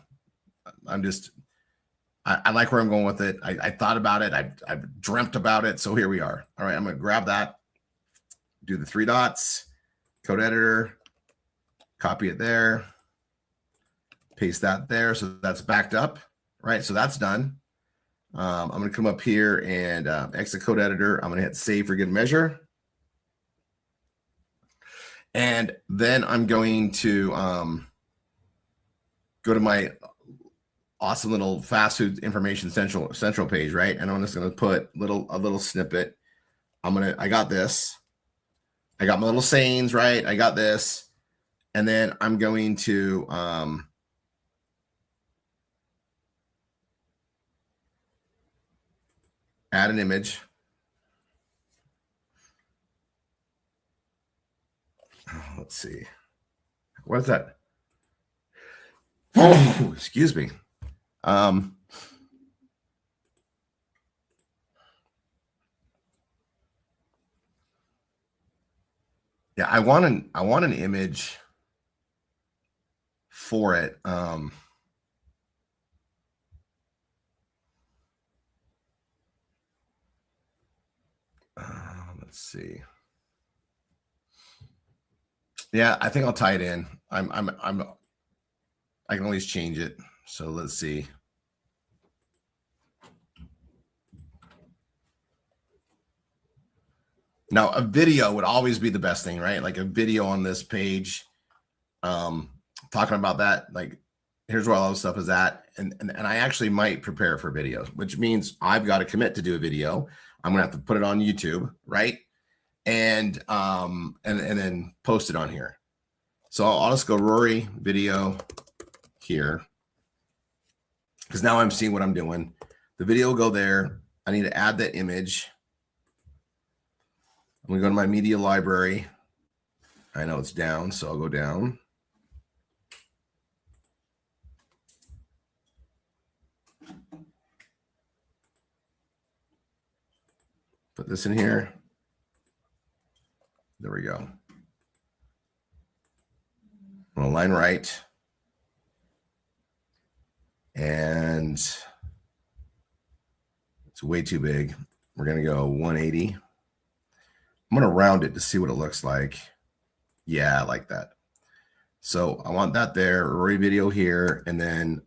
I like where I'm going with it. I thought about it. I've dreamt about it. So here we are. All right, I'm going to grab that, do the three dots, code editor, copy it there, paste that there. So that's backed up, right? So that's done. I'm going to come up here and exit code editor. I'm going to hit save for good measure. And then I'm going to go to my awesome little fast food information central page, right? And I'm just going to put a little snippet. I got this. I got my little sayings, right? I got this. And then I'm going to add an image. Let's see. What is that? Oh, excuse me. Yeah, I want an image for it. Let's see. Yeah, I think I'll tie it in. I can always change it. So let's see. Now, a video would always be the best thing, right? Like a video on this page, talking about that. Like, here's where all this stuff is at. And I actually might prepare for videos, which means I've got to commit to do a video. I'm gonna have to put it on YouTube, right? And then post it on here. So I'll just go Rory video here because now I'm seeing what I'm doing. The video will go there. I need to add that image. I'm gonna go to my media library. I know it's down, so I'll go down. Put this in here. There we go. I'm gonna line right. And it's way too big. We're gonna go 180. I'm going to round it to see what it looks like. Yeah, I like that. So I want that there, Rory video here, and then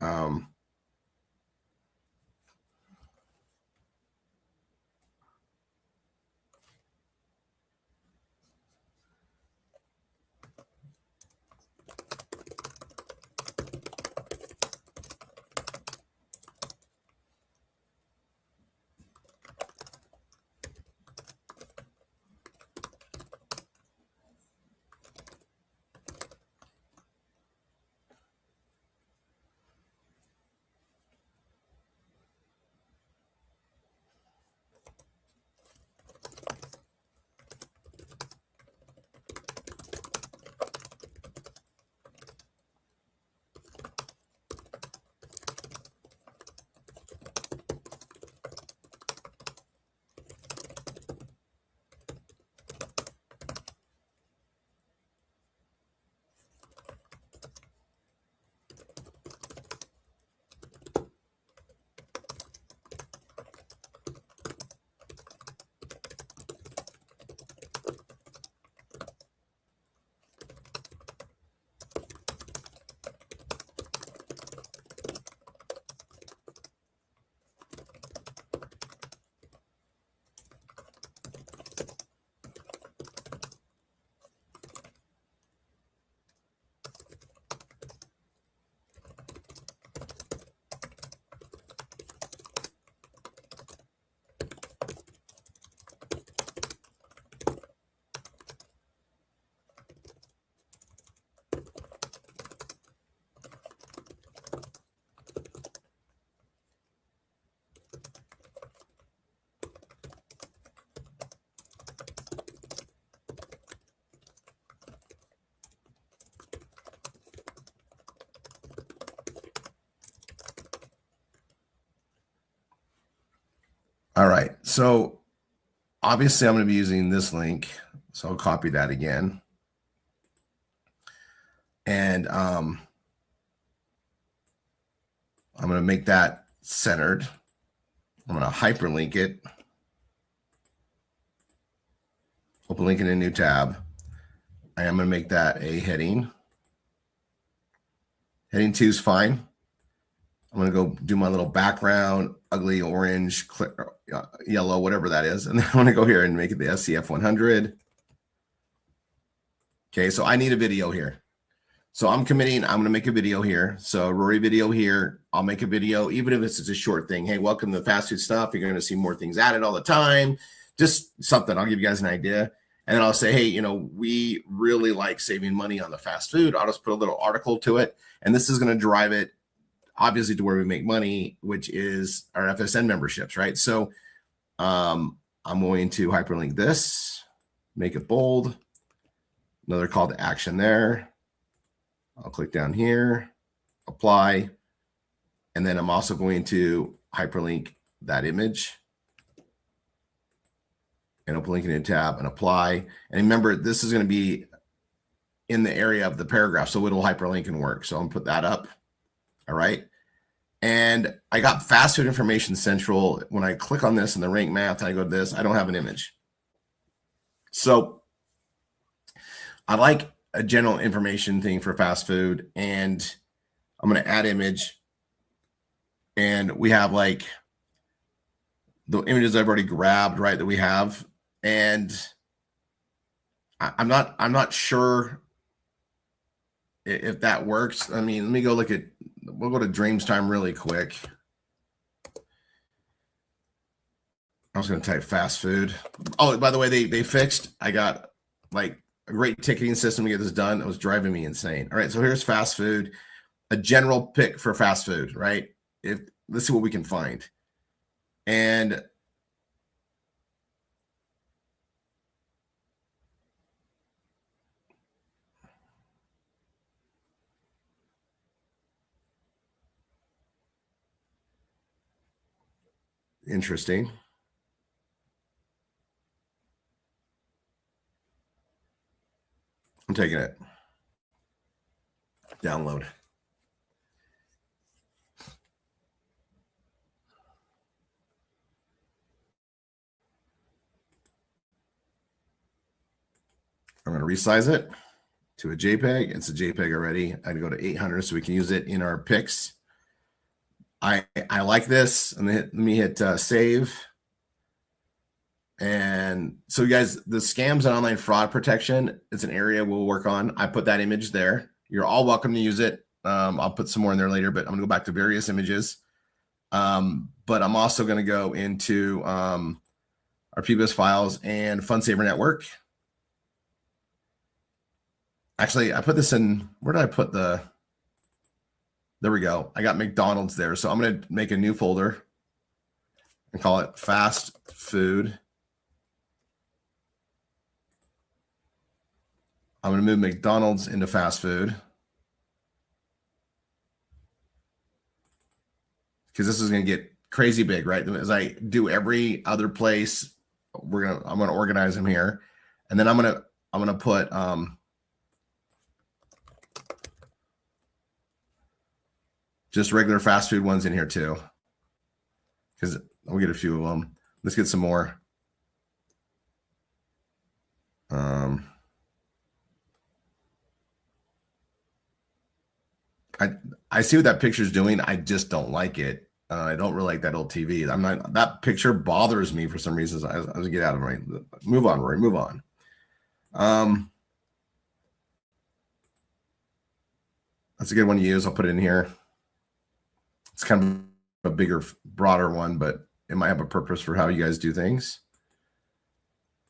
All right. So obviously I'm going to be using this link. So I'll copy that again. And I'm going to make that centered. I'm going to hyperlink it. Open link in a new tab. I am going to make that a heading. Heading 2 is fine. I'm going to go do my little background, ugly orange, yellow, whatever that is. And then I'm going to go here and make it the SCF 100. Okay, so I need a video here. So I'm committing, I'm going to make a video here. So Rory video here. I'll make a video, even if it's just a short thing. Hey, welcome to fast food stuff. You're going to see more things added all the time. Just something. I'll give you guys an idea. And then I'll say, hey, we really like saving money on the fast food. I'll just put a little article to it. And this is going to drive it, obviously, to where we make money, which is our FSN memberships, right? So I'm going to hyperlink this, make it bold. Another call to action there. I'll click down here, apply, and then I'm also going to hyperlink that image and open link in a tab and apply. And remember, this is going to be in the area of the paragraph, so it'll hyperlink and work. So I'm going to put that up. All right. And I got Fast Food Information Central. When I click on this in the rank math and I go to this, I don't have an image. So I like a general information thing for fast food, and I'm going to add image, and we have like the images I've already grabbed, right, that we have. And I'm not sure if that works. I mean, let me go look at, we'll go to Dreams Time really quick. I was going to type fast food. Oh, by the way, they fixed, I got like a great ticketing system to get this done. It was driving me insane. All right, so here's fast food, a general pick for fast food, right? Let's see what we can find. And interesting. I'm taking it. Download. I'm going to resize it to a JPEG. It's a JPEG already. I'm going to go to 800 so we can use it in our picks. I like this. And let me hit save. And so, you guys, the scams and online fraud protection is an area we'll work on. I put that image there. You're all welcome to use it. I'll put some more in there later, but I'm going to go back to various images. But I'm also going to go into our PBS files and FundSaver Network. Actually, I put this in, where did I put there we go. I got McDonald's there. So I'm going to make a new folder and call it fast food. I'm going to move McDonald's into fast food, because this is going to get crazy big, right? As I do every other place, I'm going to organize them here. And then I'm going to put, just regular fast food ones in here too, because I'll get a few of them. Let's get some more. I see what that picture's doing. I just don't like it. I don't really like that old TV. That picture bothers me for some reasons. I was get out of it. Move on, Rory. Move on. That's a good one to use. I'll put it in here. It's kind of a bigger, broader one, but it might have a purpose for how you guys do things.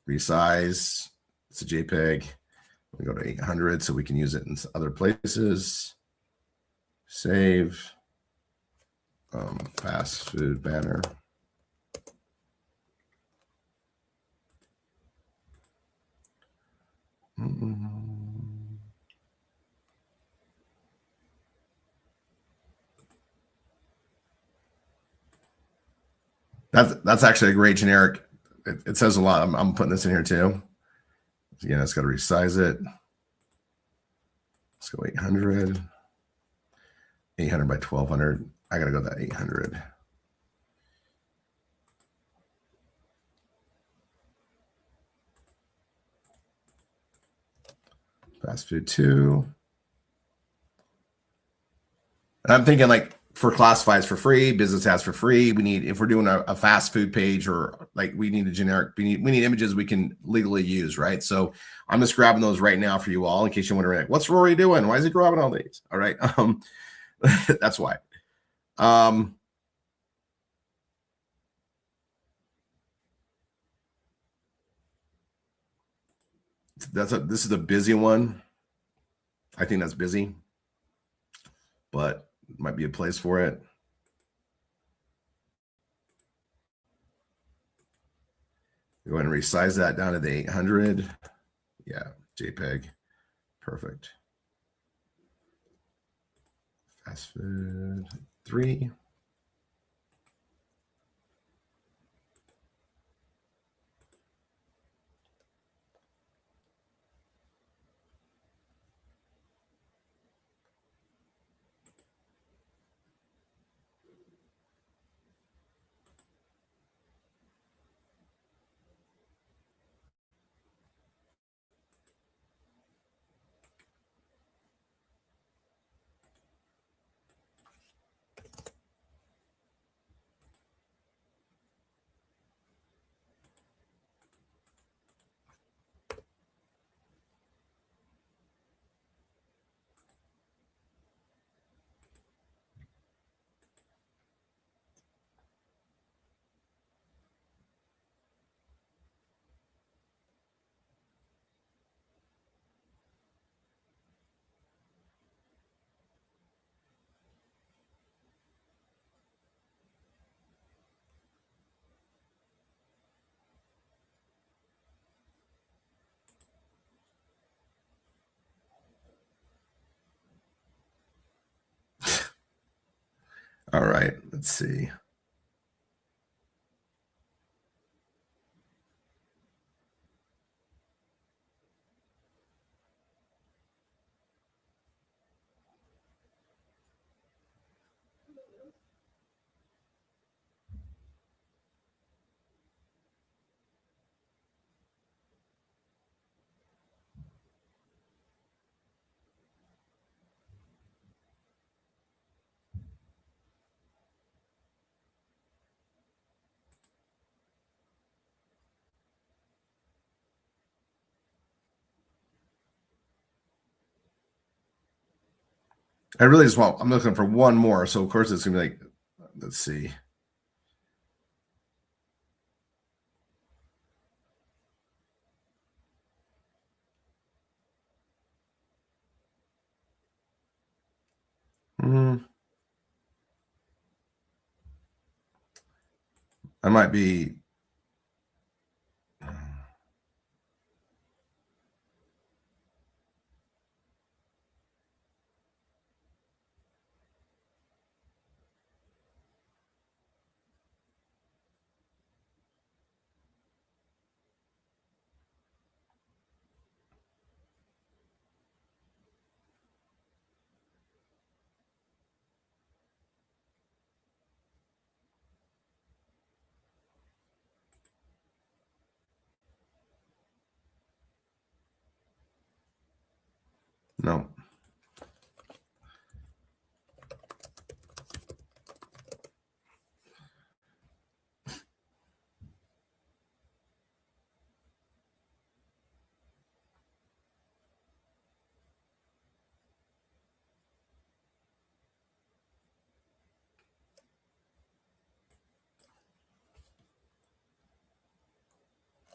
Resize. It's a JPEG. We go to 800 so we can use it in other places. Save. Fast food banner. That's actually a great generic. It says a lot. I'm putting this in here too. Again, it's got to resize it. Let's go 800. 800 by 1200. I got to go that 800. Fast food 2. And I'm thinking like for classifieds for free, business ads for free. We need, if we're doing a fast food page or like we need a generic, we need images we can legally use, right? So I'm just grabbing those right now for you all in case you're wondering, like, what's Rory doing? Why is he grabbing all these? All right. That's why. This is a busy one. I think that's busy, but might be a place for it. Go ahead and resize that down to the 800. Yeah, JPEG. Perfect. Fast food 3. All right, let's see. I really just want, I'm looking for one more. So of course it's gonna be like, let's see. I might be. No.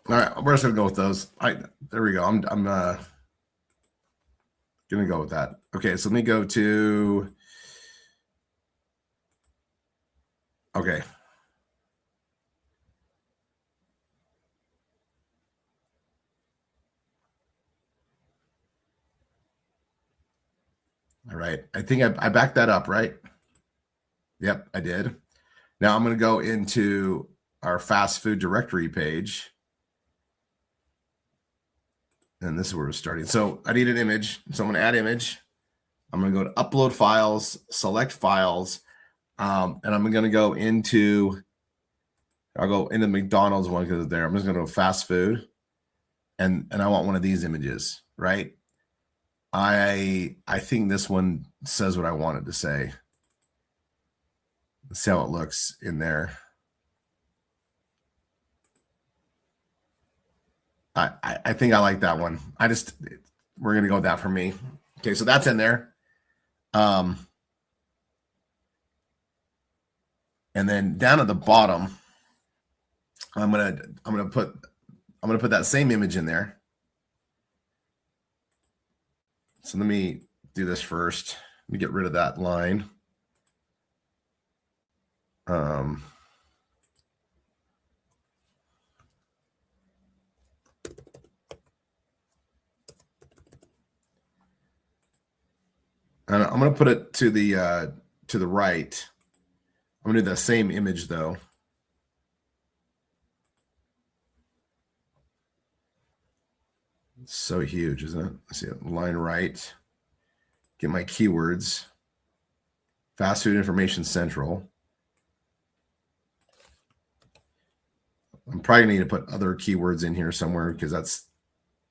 All right, we're just gonna go with those. There we go. I'm gonna go with that. Okay, so let me go to. Okay. All right. I think I backed that up, right? Yep, I did. Now I'm going to go into our fast food directory page. And this is where we're starting. So I need an image. So I'm going to add image. I'm going to go to upload files, select files. And I'm going to go into, I'll go into the McDonald's one because it's there. I'm just going to go fast food. And I want one of these images, right? I think this one says what I want it to say. Let's see how it looks in there. I think I like that one. We're going to go with that for me. Okay, so that's in there. And then down at the bottom, I'm gonna put that same image in there. So let me do this first. Let me get rid of that line. And I'm going to put it to the right. I'm going to do the same image though. It's so huge, isn't it? Let's see, line right. Get my keywords. Fast food information central. I'm probably going to need to put other keywords in here somewhere because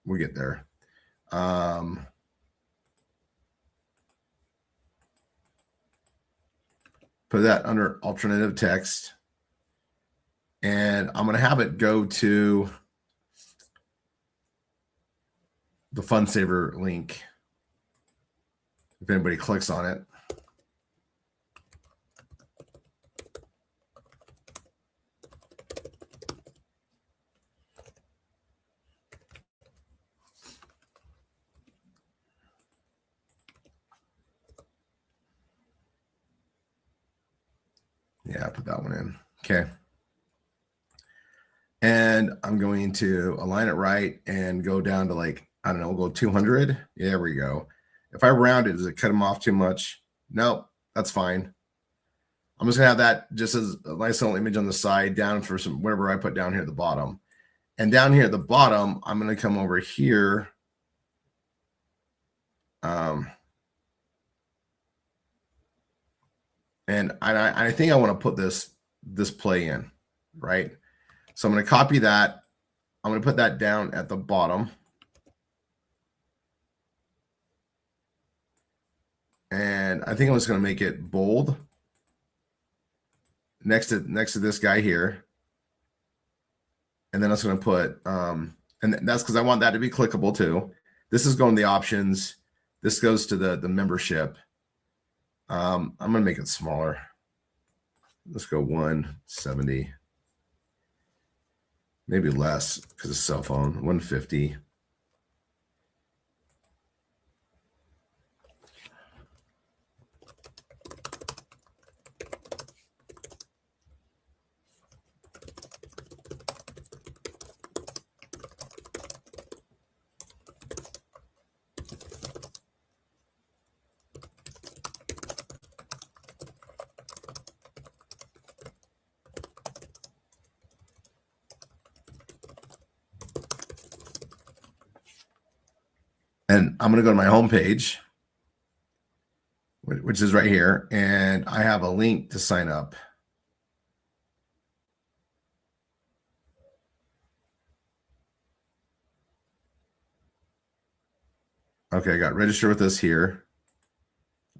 we'll get there. Put that under alternative text. And I'm going to have it go to the Fun Saver link. If anybody clicks on it. Yeah, put that one in. Okay. And I'm going to align it right and go down to like, I don't know, we'll go 200. Yeah, there we go. If I round it, does it cut them off too much? No, that's fine. I'm just gonna have that just as a nice little image on the side down for some, whatever I put down here at the bottom. And down here at the bottom, I'm gonna come over here. And I think I want to put this play in, right? So I'm going to copy that. I'm going to put that down at the bottom. And I think I'm just going to make it bold next to this guy here. And then I'm just going to put, and that's because I want that to be clickable too. This is going to the options. This goes to the membership. I'm going to make it smaller. Let's go 170. Maybe less because it's cell phone. 150. And I'm going to go to my home page, which is right here. And I have a link to sign up. Okay, I got register with us here.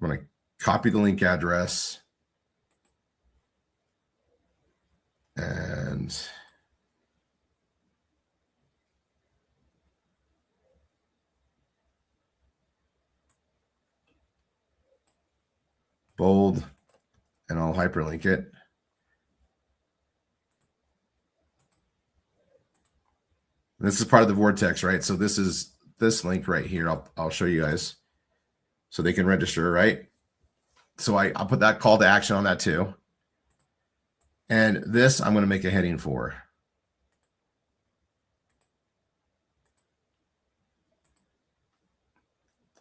I'm going to copy the link address. And bold, and I'll hyperlink it. This is part of the vortex, right? So this is this link right here. I'll show you guys so they can register, right? So I'll put that call to action on that too. And this I'm going to make a heading for.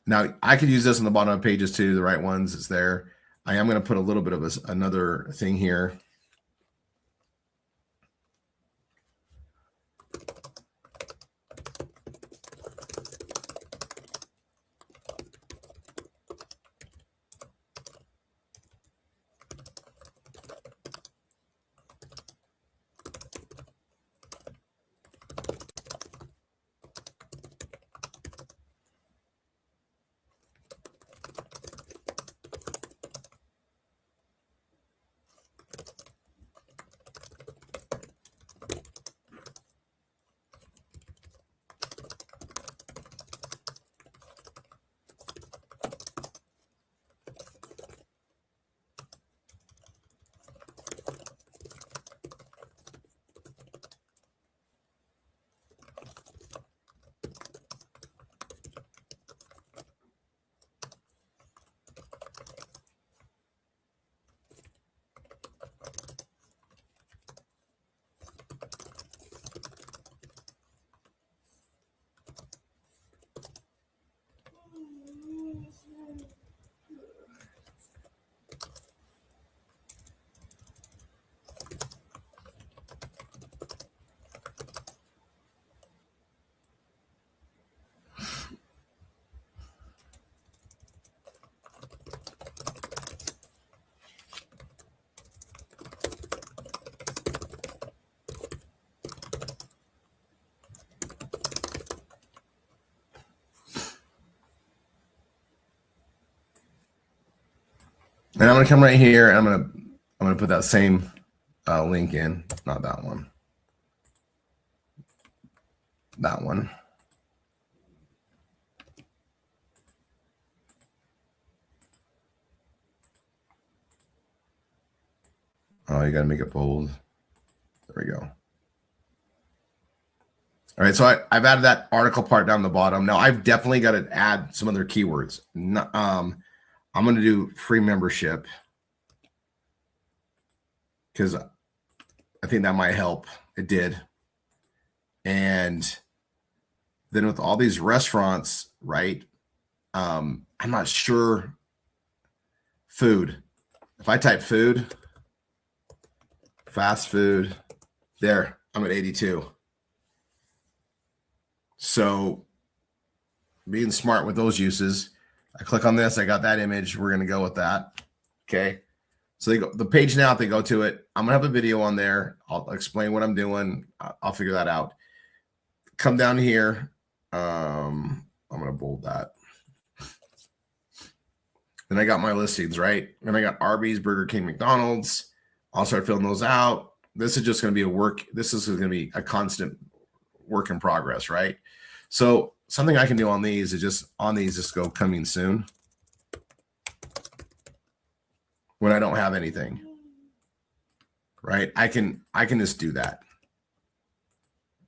Now I could use this on the bottom of pages too, the right ones. It's there. I am going to put a little bit of another thing here. And I'm gonna come right here and I'm gonna put that same link in, not that one. That one. Oh, you gotta make it bold. There we go. All right, so I've added that article part down the bottom. Now I've definitely got to add some other keywords. I'm going to do free membership because I think that might help. It did. And then with all these restaurants, right? I'm not sure. Food. If I type food, fast food, there, I'm at 82. So being smart with those uses, I click on this, I got that image, we're going to go with that. Okay. So they go the page now, if they go to it, I'm going to have a video on there. I'll explain what I'm doing. I'll figure that out. Come down here. I'm going to bold that. Then I got my listings, right? And I got Arby's, Burger King, McDonald's. I'll start filling those out. This is just going to be a work. This is going to be a constant work in progress, right? So something I can do on these is just go coming soon when I don't have anything, right? I can just do that,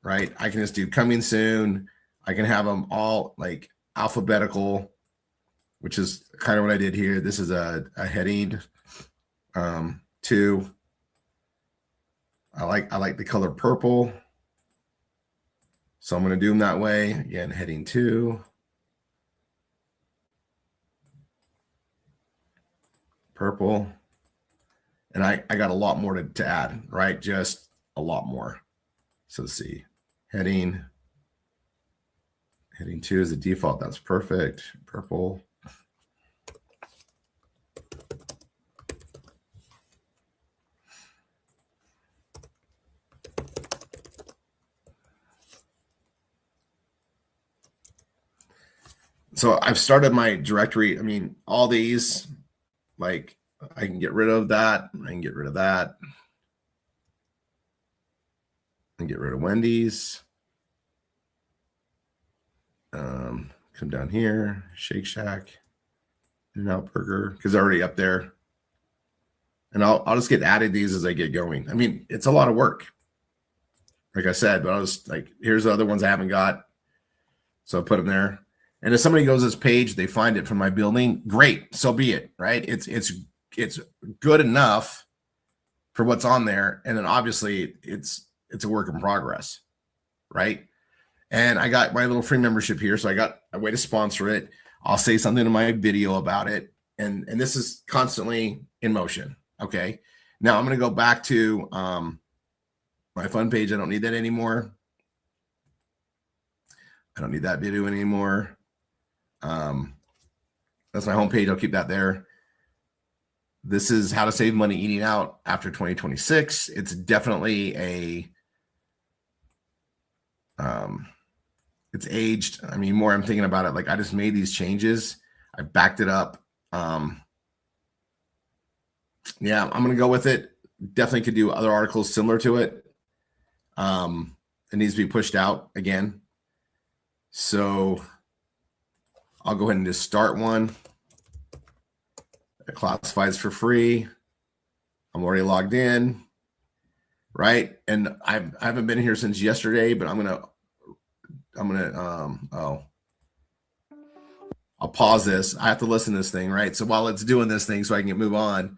right? I can just do coming soon. I can have them all like alphabetical, which is kind of what I did here. This is a heading 2. I like the color purple. So I'm going to do them that way. Again, heading 2. Purple. And I got a lot more to add, right? Just a lot more. So let's see. Heading 2 is the default. That's perfect. Purple. So I've started my directory. I mean, all these, like I can get rid of that. I can get rid of that. And get rid of Wendy's. Come down here, Shake Shack, In-N-Out Burger, because they're already up there. And I'll just get added these as I get going. I mean, it's a lot of work. Like I said, but I was like, here's the other ones I haven't got. So I put them there. And if somebody goes to this page, they find it from my building, great, so be it, right? It's good enough for what's on there. And then obviously it's a work in progress, right? And I got my little free membership here. So I got a way to sponsor it. I'll say something in my video about it. And this is constantly in motion. Okay. Now I'm going to go back to my fun page. I don't need that anymore. I don't need that video anymore. That's my homepage. I'll keep that there. This is how to save money eating out after 2026. It's definitely it's aged. I mean, more I'm thinking about it, like I just made these changes. I backed it up. Yeah, I'm going to go with it. Definitely could do other articles similar to it. It needs to be pushed out again. So I'll go ahead and just start one. It classifies for free. I'm already logged in, right? And I haven't been here since yesterday, but I'll pause this. I have to listen to this thing, right? So while it's doing this thing so I can move on,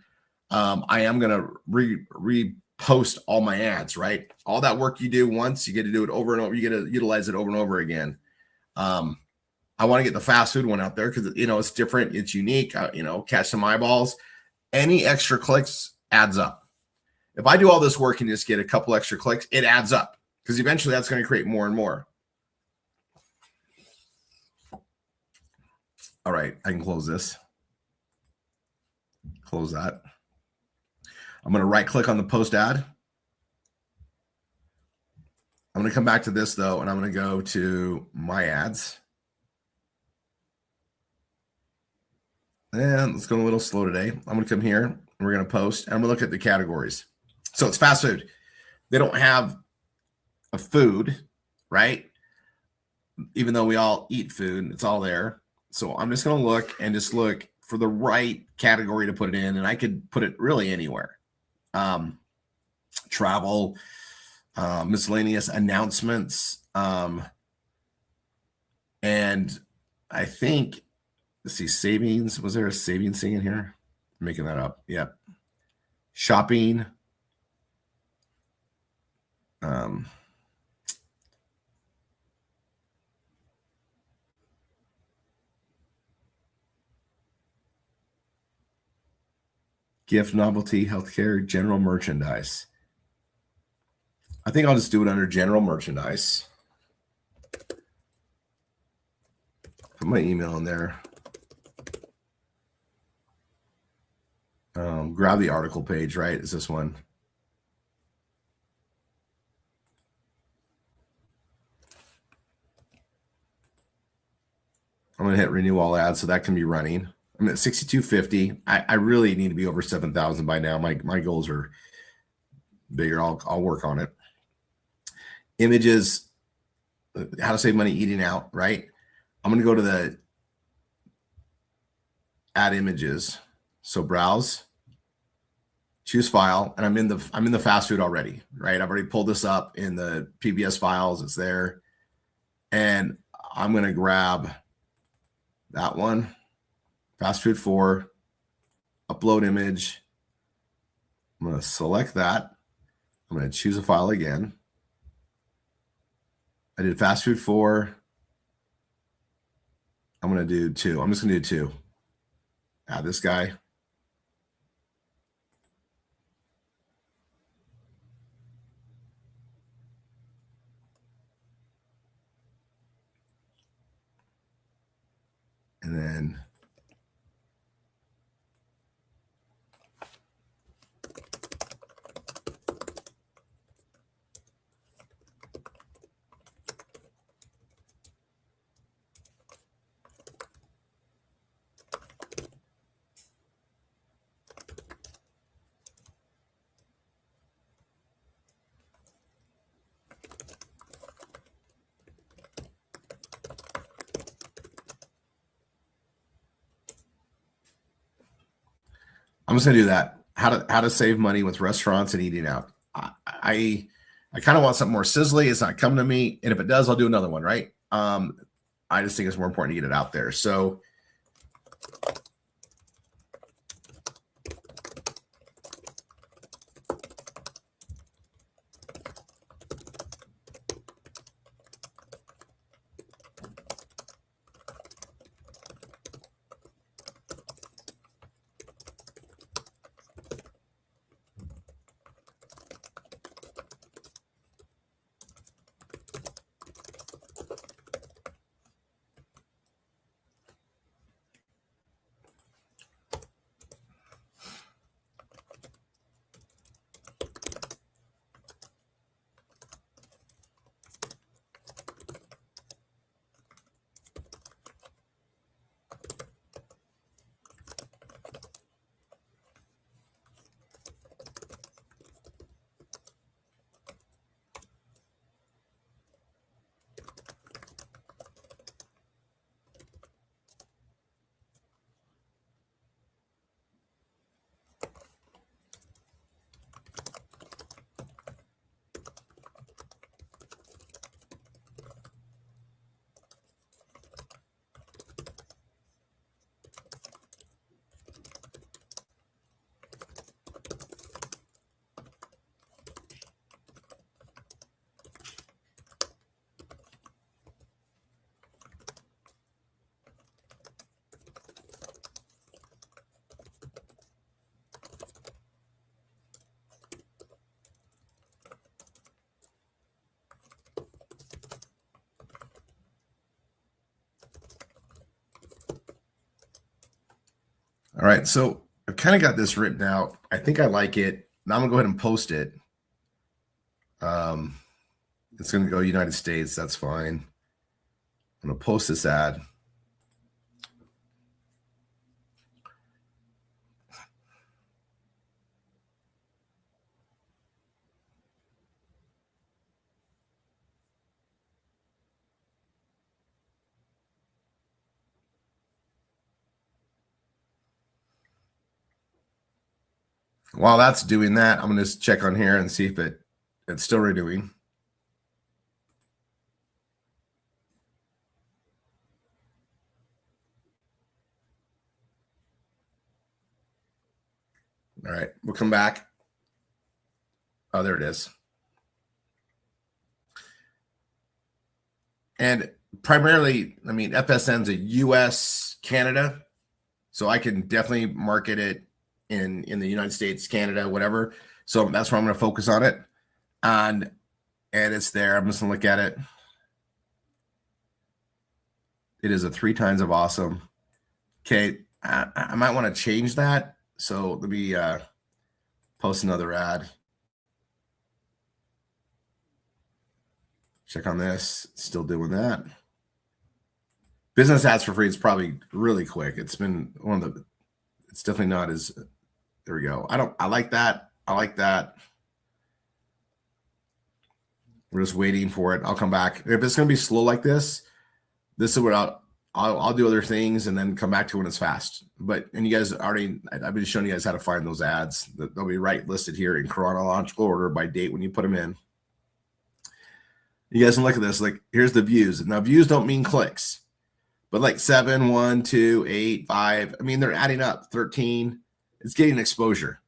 I am going to repost all my ads, right? All that work you do once, you get to do it over and over. You get to utilize it over and over again. I want to get the fast food one out there because, it's different. It's unique, catch some eyeballs. Any extra clicks adds up. If I do all this work and just get a couple extra clicks, it adds up because eventually that's going to create more and more. All right, I can close this. Close that. I'm going to right click on the post ad. I'm going to come back to this though, and I'm going to go to my ads. And let's go a little slow today. I'm going to come here and we're going to post and I'm going to look at the categories. So it's fast food. They don't have a food, right? Even though we all eat food, it's all there. So I'm just going to look and just look for the right category to put it in. And I could put it really anywhere. Travel, miscellaneous announcements. And I think, let's see, savings. Was there a savings thing in here? I'm making that up. Yep. Shopping. Gift, novelty, healthcare, general merchandise. I think I'll just do it under general merchandise. Put my email in there. Grab the article page, right? Is this one? I'm going to hit renew all ads so that can be running. I'm at 6250. I really need to be over 7,000 by now. My goals are bigger. I'll work on it. Images, how to save money eating out, right? I'm going to go to the add images. So browse, choose file, and I'm in the fast food already, right? I've already pulled this up in the PBS files. It's there. And I'm going to grab that one. Fast food 4, upload image. I'm going to select that. I'm going to choose a file again. I did fast food 4. I'm going to do 2. I'm just going to do 2. Add this guy. And then I'm just gonna do that. How to save money with restaurants and eating out. I kind of want something more sizzly. It's not coming to me, and if it does, I'll do another one. Right? I just think it's more important to get it out there. So all right, so I've kind of got this written out. I think I like it. Now I'm gonna go ahead and post it. It's gonna go United States. That's fine. I'm gonna post this ad. While that's doing that, I'm going to just check on here and see if it's still renewing. All right, we'll come back. Oh, there it is. And primarily, I mean, FSN's a US, Canada. So I can definitely market it in the United States, Canada, whatever. So that's where I'm going to focus on it. And it's there. I'm just going to look at it. It is a 3 times of awesome. Okay, I might want to change that. So let me post another ad. Check on this. Still doing that. Business ads for free is probably really quick. It's been one of the, it's definitely not as, there we go. I like that. I like that. We're just waiting for it. I'll come back. If it's going to be slow like this is what I'll do other things and then come back to when it's fast. And you guys already, I've been showing you guys how to find those ads. They'll be listed here in chronological order by date when you put them in. You guys can look at this. Like, here's the views. Now, views don't mean clicks, but like 7, 1, 2, 8, 5. I mean, they're adding up. 13. It's getting exposure,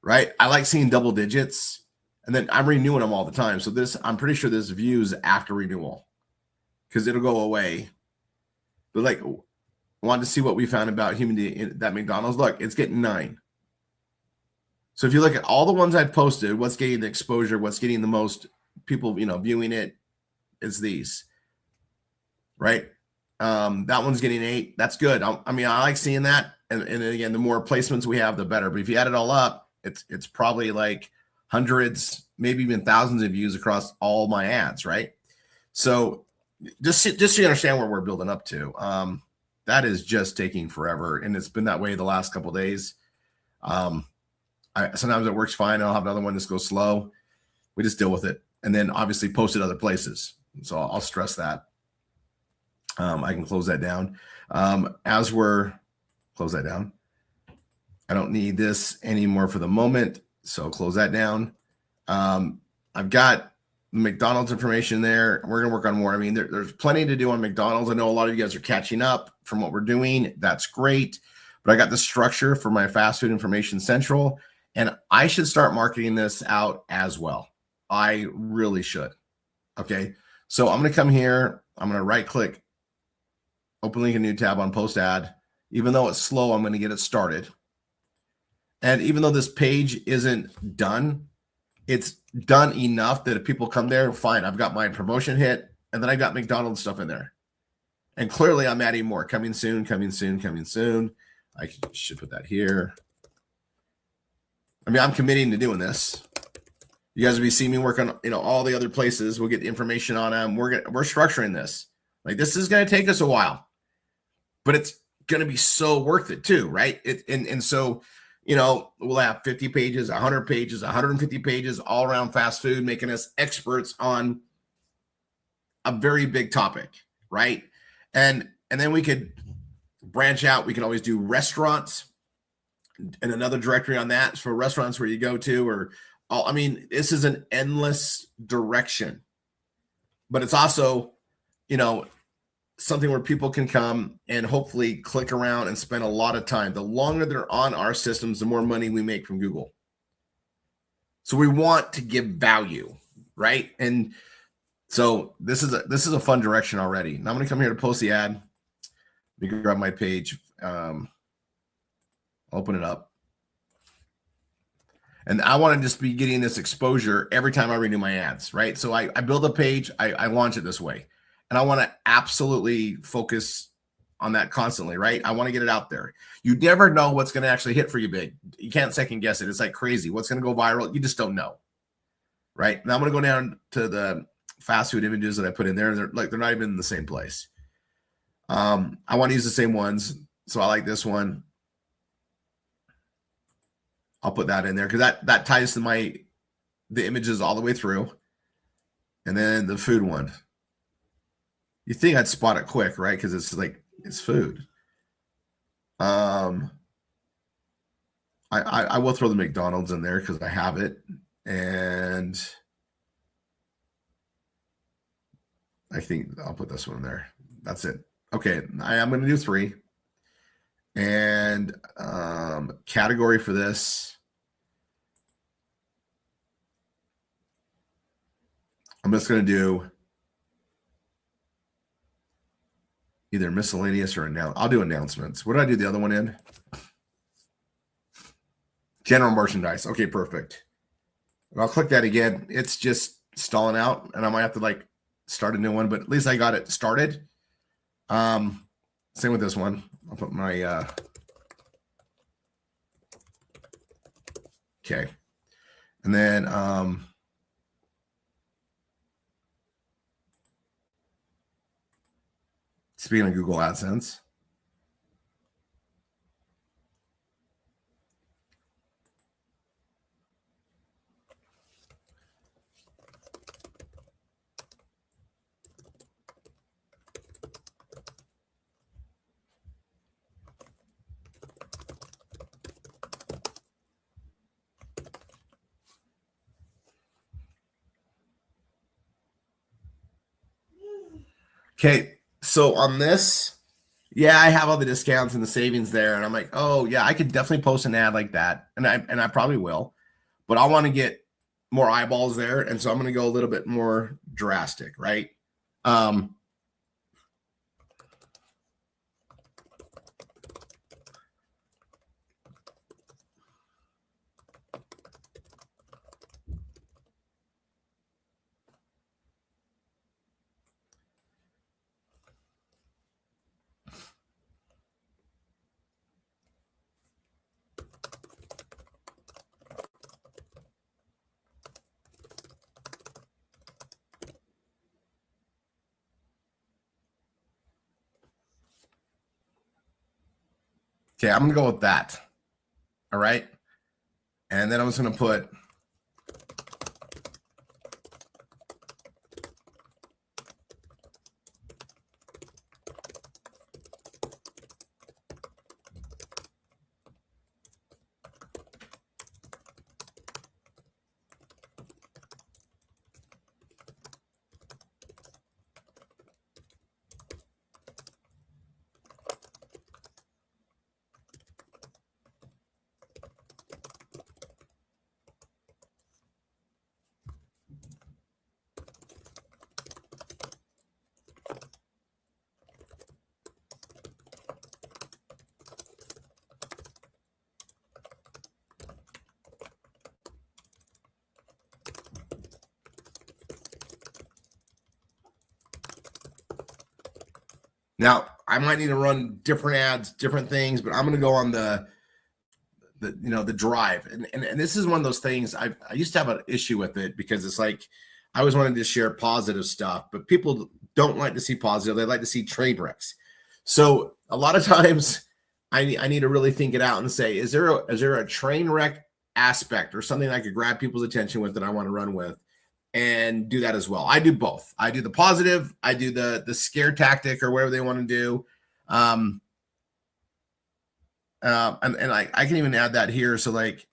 right? I like seeing double digits, and then I'm renewing them all the time. So I'm pretty sure this views after renewal because it'll go away. But like, wanted to see what we found about that McDonald's. Look, it's getting 9. So if you look at all the ones I've posted, what's getting the exposure, what's getting the most people, viewing it, is these, right? That one's getting 8. That's good. I mean, I like seeing that. And again, the more placements we have, the better. But if you add it all up, it's probably like hundreds, maybe even thousands of views across all my ads, right? So just so you understand where we're building up to, that is just taking forever, and it's been that way the last couple of days. Sometimes it works fine. I'll have another one that's goes slow. We just deal with it, and then obviously post it other places. So I'll stress that. I can close that down. Close that down. I don't need this anymore for the moment, so close that down. I've got McDonald's information there. We're going to work on more. I mean, there's plenty to do on McDonald's. I know a lot of you guys are catching up from what we're doing. That's great. But I got the structure for my fast food information central, and I should start marketing this out as well. I really should. Okay. So I'm going to come here. I'm going to right click, open link a new tab on post ad. Even though it's slow, I'm going to get it started. And even though this page isn't done, it's done enough that if people come there, fine, I've got my promotion hit, and then I got McDonald's stuff in there. And clearly I'm adding more. Coming soon, coming soon, coming soon. I should put that here. I mean, I'm committing to doing this. You guys will be seeing me work on, all the other places. We'll get information on them. We're structuring this. Like, this is going to take us a while, but it's going to be so worth it too, right? And so, we'll have 50 pages, 100 pages, 150 pages all around fast food, making us experts on a very big topic, right? And then we could branch out. We can always do restaurants and another directory on that for restaurants where you go to, this is an endless direction, but it's also, something where people can come and hopefully click around and spend a lot of time. The longer they're on our systems, the more money we make from Google. So we want to give value, right? And so this is a fun direction already. Now I'm going to come here to post the ad. Let me grab my page, open it up. And I want to just be getting this exposure every time I renew my ads, right? So I build a page, I launch it this way. And I want to absolutely focus on that constantly, right? I want to get it out there. You never know what's going to actually hit for you big. You can't second guess it. It's like crazy. What's going to go viral? You just don't know, right? Now I'm going to go down to the fast food images that I put in there. They're not even in the same place. I want to use the same ones. So I like this one. I'll put that in there because that ties to the images all the way through. And then the food one. You think I'd spot it quick, right? Because it's food. I'll I will throw the McDonald's in there because I have it, and I think I'll put this one in there. That's it. Okay, I'm going to do 3, and category for this, I'm just going to do either miscellaneous or I'll do announcements. What did I do the other one in? General merchandise. Okay, perfect. And I'll click that again. It's just stalling out, and I might have to like start a new one, but at least I got it started. Same with this one. I'll put my okay. And then speaking of Google AdSense, okay, so on this, yeah, I have all the discounts and the savings there, and I'm like, oh yeah, I could definitely post an ad like that, and I probably will, but I want to get more eyeballs there, and so I'm going to go a little bit more drastic, right? Okay, I'm going to go with that. All right. And then I'm just going to put now I might need to run different ads, different things, but I'm going to go on the drive. And this is one of those things I used to have an issue with it because it's like I always wanted to share positive stuff, but people don't like to see positive. They like to see train wrecks. So a lot of times I need to really think it out and say, is there a train wreck aspect or something I could grab people's attention with that I want to run with and do that as well? I do both. I do the positive. I do the scare tactic or whatever they want to do. And I can even add that here. So like,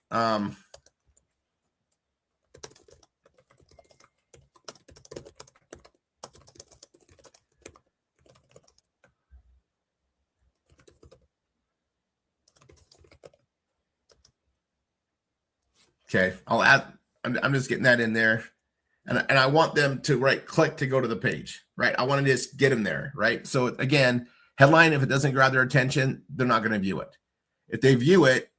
okay, I'll add, I'm just getting that in there. And I want them to click to go to the page, right? I want to just get them there, right? So again, headline, if it doesn't grab their attention, they're not going to view it. If they view it,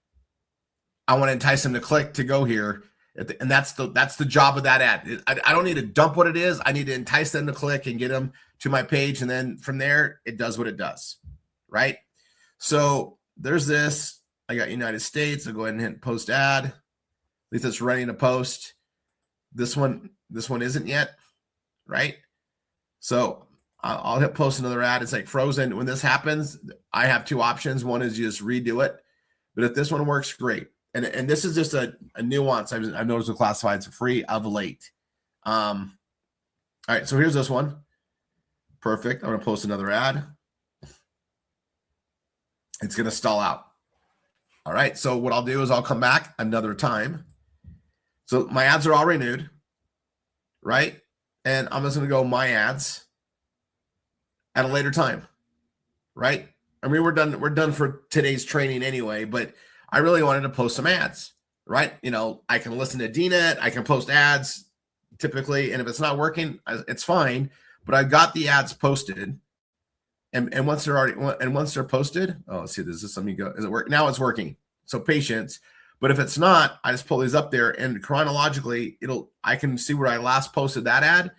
I want to entice them to click to go here. And that's the job of that ad. I don't need to dump what it is. I need to entice them to click and get them to my page. And then from there, it does what it does, right? So there's this. I got United States. I'll go ahead and hit post ad. At least it's running a post. This one isn't yet, right? So I'll hit post another ad. It's like frozen. When this happens, I have 2 options. One is just redo it. But if this one works, great. And this is just a nuance I've noticed with classifieds for free of late. All right, so here's this one. Perfect. I'm going to post another ad. It's going to stall out. All right. So what I'll do is I'll come back another time. So my ads are all renewed, right? And I'm just going to go my ads at a later time, right? I mean, we're done for today's training anyway, but I really wanted to post some ads, right? You know, I can listen to DNet, I can post ads typically, and if it's not working, it's fine. But I got the ads posted, and once they're posted, oh, let's see, does this let me go? Is it work? Now it's working. So patience. But if it's not, I just pull these up there, and chronologically, I can see where I last posted that ad.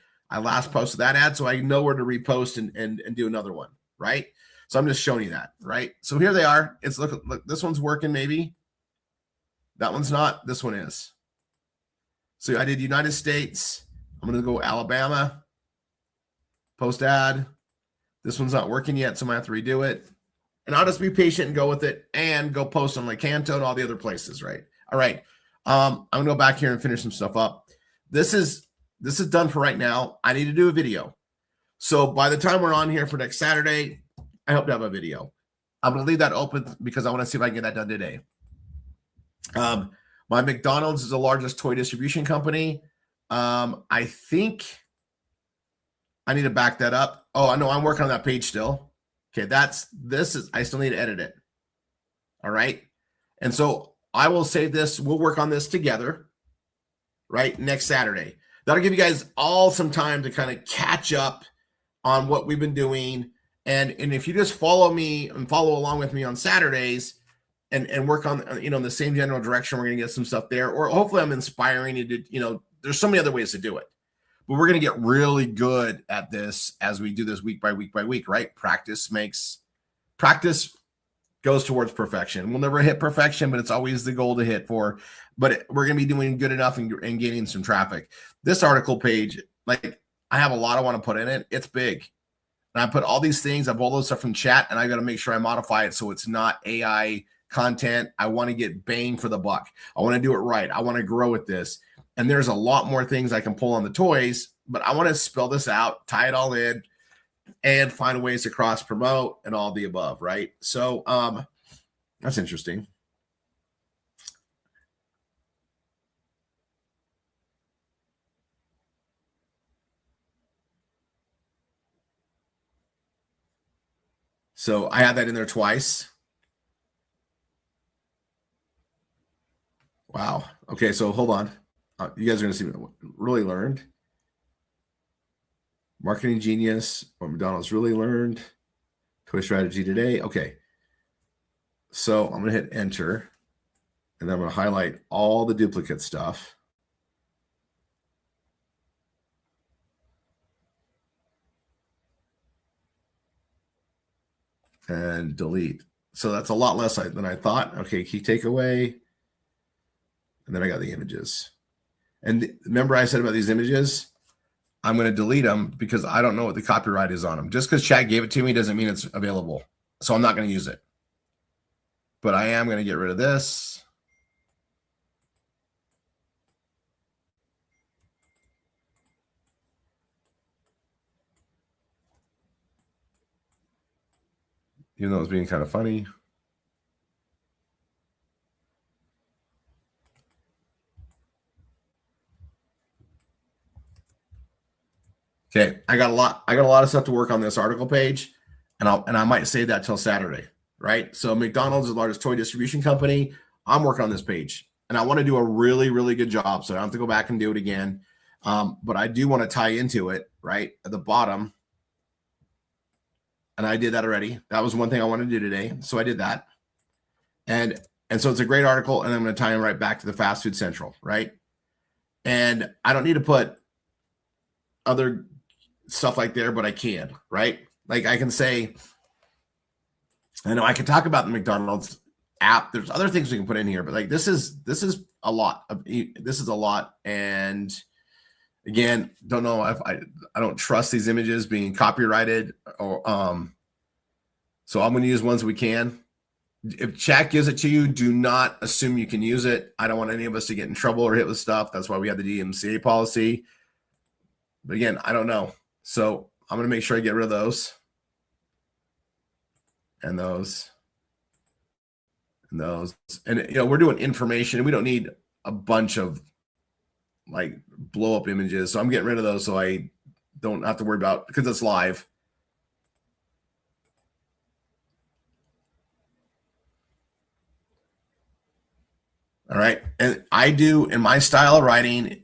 So I know where to repost and do another one, right? So I'm just showing you that, right? So here they are. It's look, this one's working maybe. That one's not. This one is. So I did United States. I'm going to go Alabama. Post ad. This one's not working yet, so I'm going to have to redo it. And I'll just be patient and go with it and go post on like Canto and all the other places, right? All right. I'm going to go back here and finish some stuff up. This is done for right now. I need to do a video. So by the time we're on here for next Saturday, I hope to have a video. I'm going to leave that open because I want to see if I can get that done today. My McDonald's is the largest toy distribution company. I think I need to back that up. Oh, I know I'm working on that page still. Okay, I still need to edit it. All right. And so I will save this. We'll work on this together, right? Next Saturday. That'll give you guys all some time to kind of catch up on what we've been doing. And if you just follow me and follow along with me on Saturdays and work on, in the same general direction, we're going to get some stuff there. Or hopefully I'm inspiring you to, there's so many other ways to do it. But we're going to get really good at this as we do this week by week by week, right? Practice goes towards perfection. We'll never hit perfection, but it's always the goal to hit for. But we're going to be doing good enough and gaining some traffic. This article page, like I have a lot I want to put in it. It's big. And I put all these things, I pull those stuff from chat, and I got to make sure I modify it so it's not AI content. I want to get bang for the buck. I want to do it right. I want to grow with this. And there's a lot more things I can pull on the toys, but I want to spell this out, tie it all in, and find ways to cross promote and all the above, right? So that's interesting. So I had that in there twice. Wow. Okay, so hold on. You guys are going to see what really learned. Marketing genius, or McDonald's really learned. Toy strategy today. Okay. So I'm going to hit enter, and then I'm going to highlight all the duplicate stuff. And delete. So that's a lot less than I thought. Okay, key takeaway. And then I got the images. And remember I said about these images, I'm going to delete them because I don't know what the copyright is on them. Just because chat gave it to me doesn't mean it's available. So I'm not going to use it. But I am going to get rid of this. Even though it was being kind of funny. Okay, I got a lot of stuff to work on this article page, and I might save that till Saturday, right? So McDonald's is the largest toy distribution company. I'm working on this page, and I want to do a really, really good job, so I don't have to go back and do it again. But I do want to tie into it, right, at the bottom. And I did that already. That was one thing I wanted to do today, so I did that. And so it's a great article, and I'm going to tie in right back to the Fast Food Central, right? And I don't need to put other stuff like there, but I can, right? Like I can say, I know I can talk about the McDonald's app. There's other things we can put in here, but like this is a lot. This is a lot. And again, don't know if I don't trust these images being copyrighted or so I'm going to use ones we can. If chat gives it to you, do not assume you can use it. I don't want any of us to get in trouble or hit with stuff. That's why we have the DMCA policy. But again, I don't know. So I'm going to make sure I get rid of those. And those. and those. And you know, we're doing information. We don't need a bunch of like blow up images. So I'm getting rid of those so I don't have to worry about, because it's live. All right. And I do in my style of writing,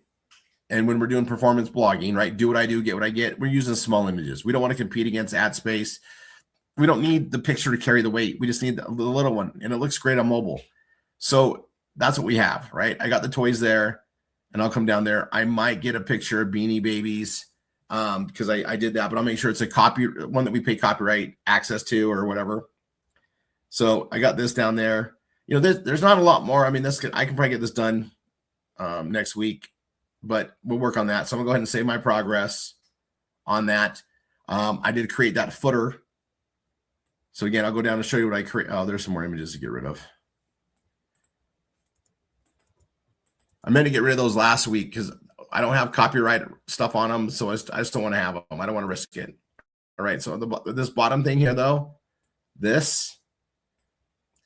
and when we're doing performance blogging, right? Do what I do, get what I get. We're using small images. We don't want to compete against ad space. We don't need the picture to carry the weight. We just need the little one, and it looks great on mobile. So that's what we have, right? I got the toys there, and I'll come down there. I might get a picture of Beanie Babies because I did that, but I'll make sure it's a one that we pay copyright access to or whatever. So I got this down there. You know, there's not a lot more. I mean, I can probably get this done next week, but we'll work on that. So I'm gonna go ahead and save my progress on that. I did create that footer. So again, I'll go down and show you what I create. Oh, there's some more images to get rid of. I meant to get rid of those last week because I don't have copyright stuff on them. So I just don't want to have them. I don't want to risk it. All right. So this bottom thing here, though, this,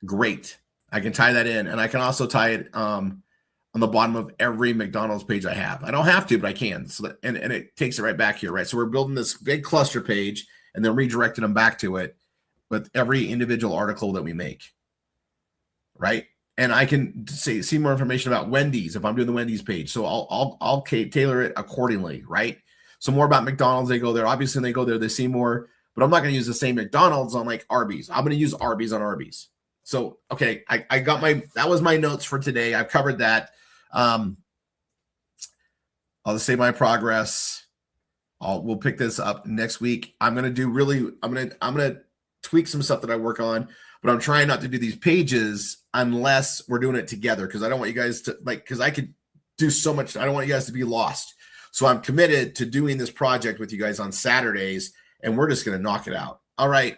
great. I can tie that in. And I can also tie it on the bottom of every McDonald's page I have. I don't have to, but I can. So that, and it takes it right back here, right? So we're building this big cluster page and then redirecting them back to it with every individual article that we make, right? And I can see more information about Wendy's if I'm doing the Wendy's page. So I'll tailor it accordingly, right? So more about McDonald's, they go there. Obviously, when they go there, they see more. But I'm not going to use the same McDonald's on like Arby's. I'm going to use Arby's on Arby's. So okay, I got that was my notes for today. I've covered that. I'll just save my progress. We'll pick this up next week. I'm gonna tweak some stuff that I work on, but I'm trying not to do these pages unless we're doing it together, because I don't want you guys to because I could do so much. I don't want you guys to be lost. So I'm committed to doing this project with you guys on Saturdays, and we're just gonna knock it out. All right.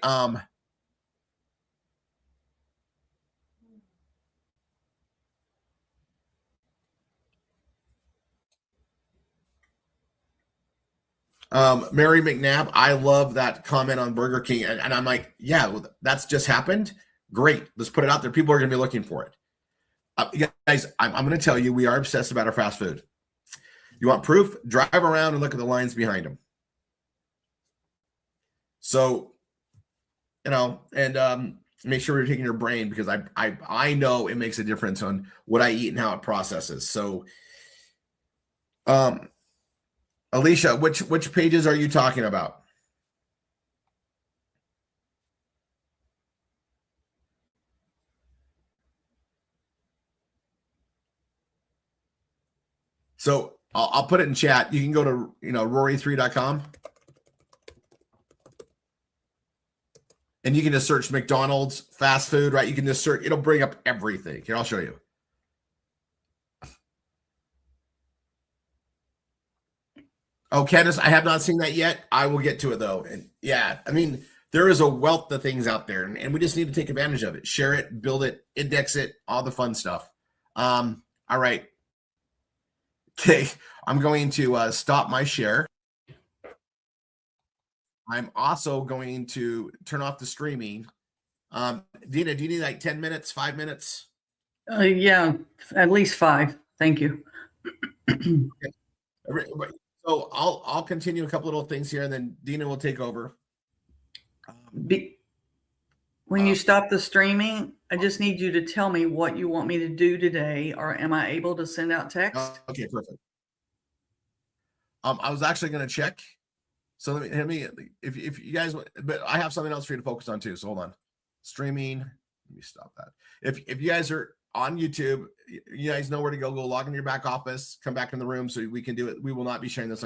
Mary McNabb, I love that comment on Burger King. And I'm like, yeah, well, that's just happened. Great. Let's put it out there. People are going to be looking for it. Guys, I'm going to tell you, we are obsessed about our fast food. You want proof? Drive around and look at the lines behind them. So, you know, and make sure you're taking your brain, because I know it makes a difference on what I eat and how it processes. So, Alicia, which pages are you talking about? So I'll put it in chat. You can go to Rory3.com and you can just search McDonald's fast food, right? You can just search, it'll bring up everything. Here, I'll show you. Oh, Candace, I have not seen that yet. I will get to it though. And yeah, I mean, there is a wealth of things out there, and we just need to take advantage of it. Share it, build it, index it, all the fun stuff. All right. Okay, I'm going to stop my share. I'm also going to turn off the streaming. Dina, do you need like 10 minutes, 5 minutes? Yeah, at least 5. Thank you. Okay. So I'll continue a couple little things here, and then Dina will take over. When you stop the streaming, I just need you to tell me what you want me to do today, or am I able to send out text? Okay, perfect. I was actually going to check. So let me if you guys, but I have something else for you to focus on too. So hold on. Streaming. Let me stop that. If you guys are on YouTube, you guys know where to go. Go log into your back office, come back in the room so we can do it. We will not be sharing this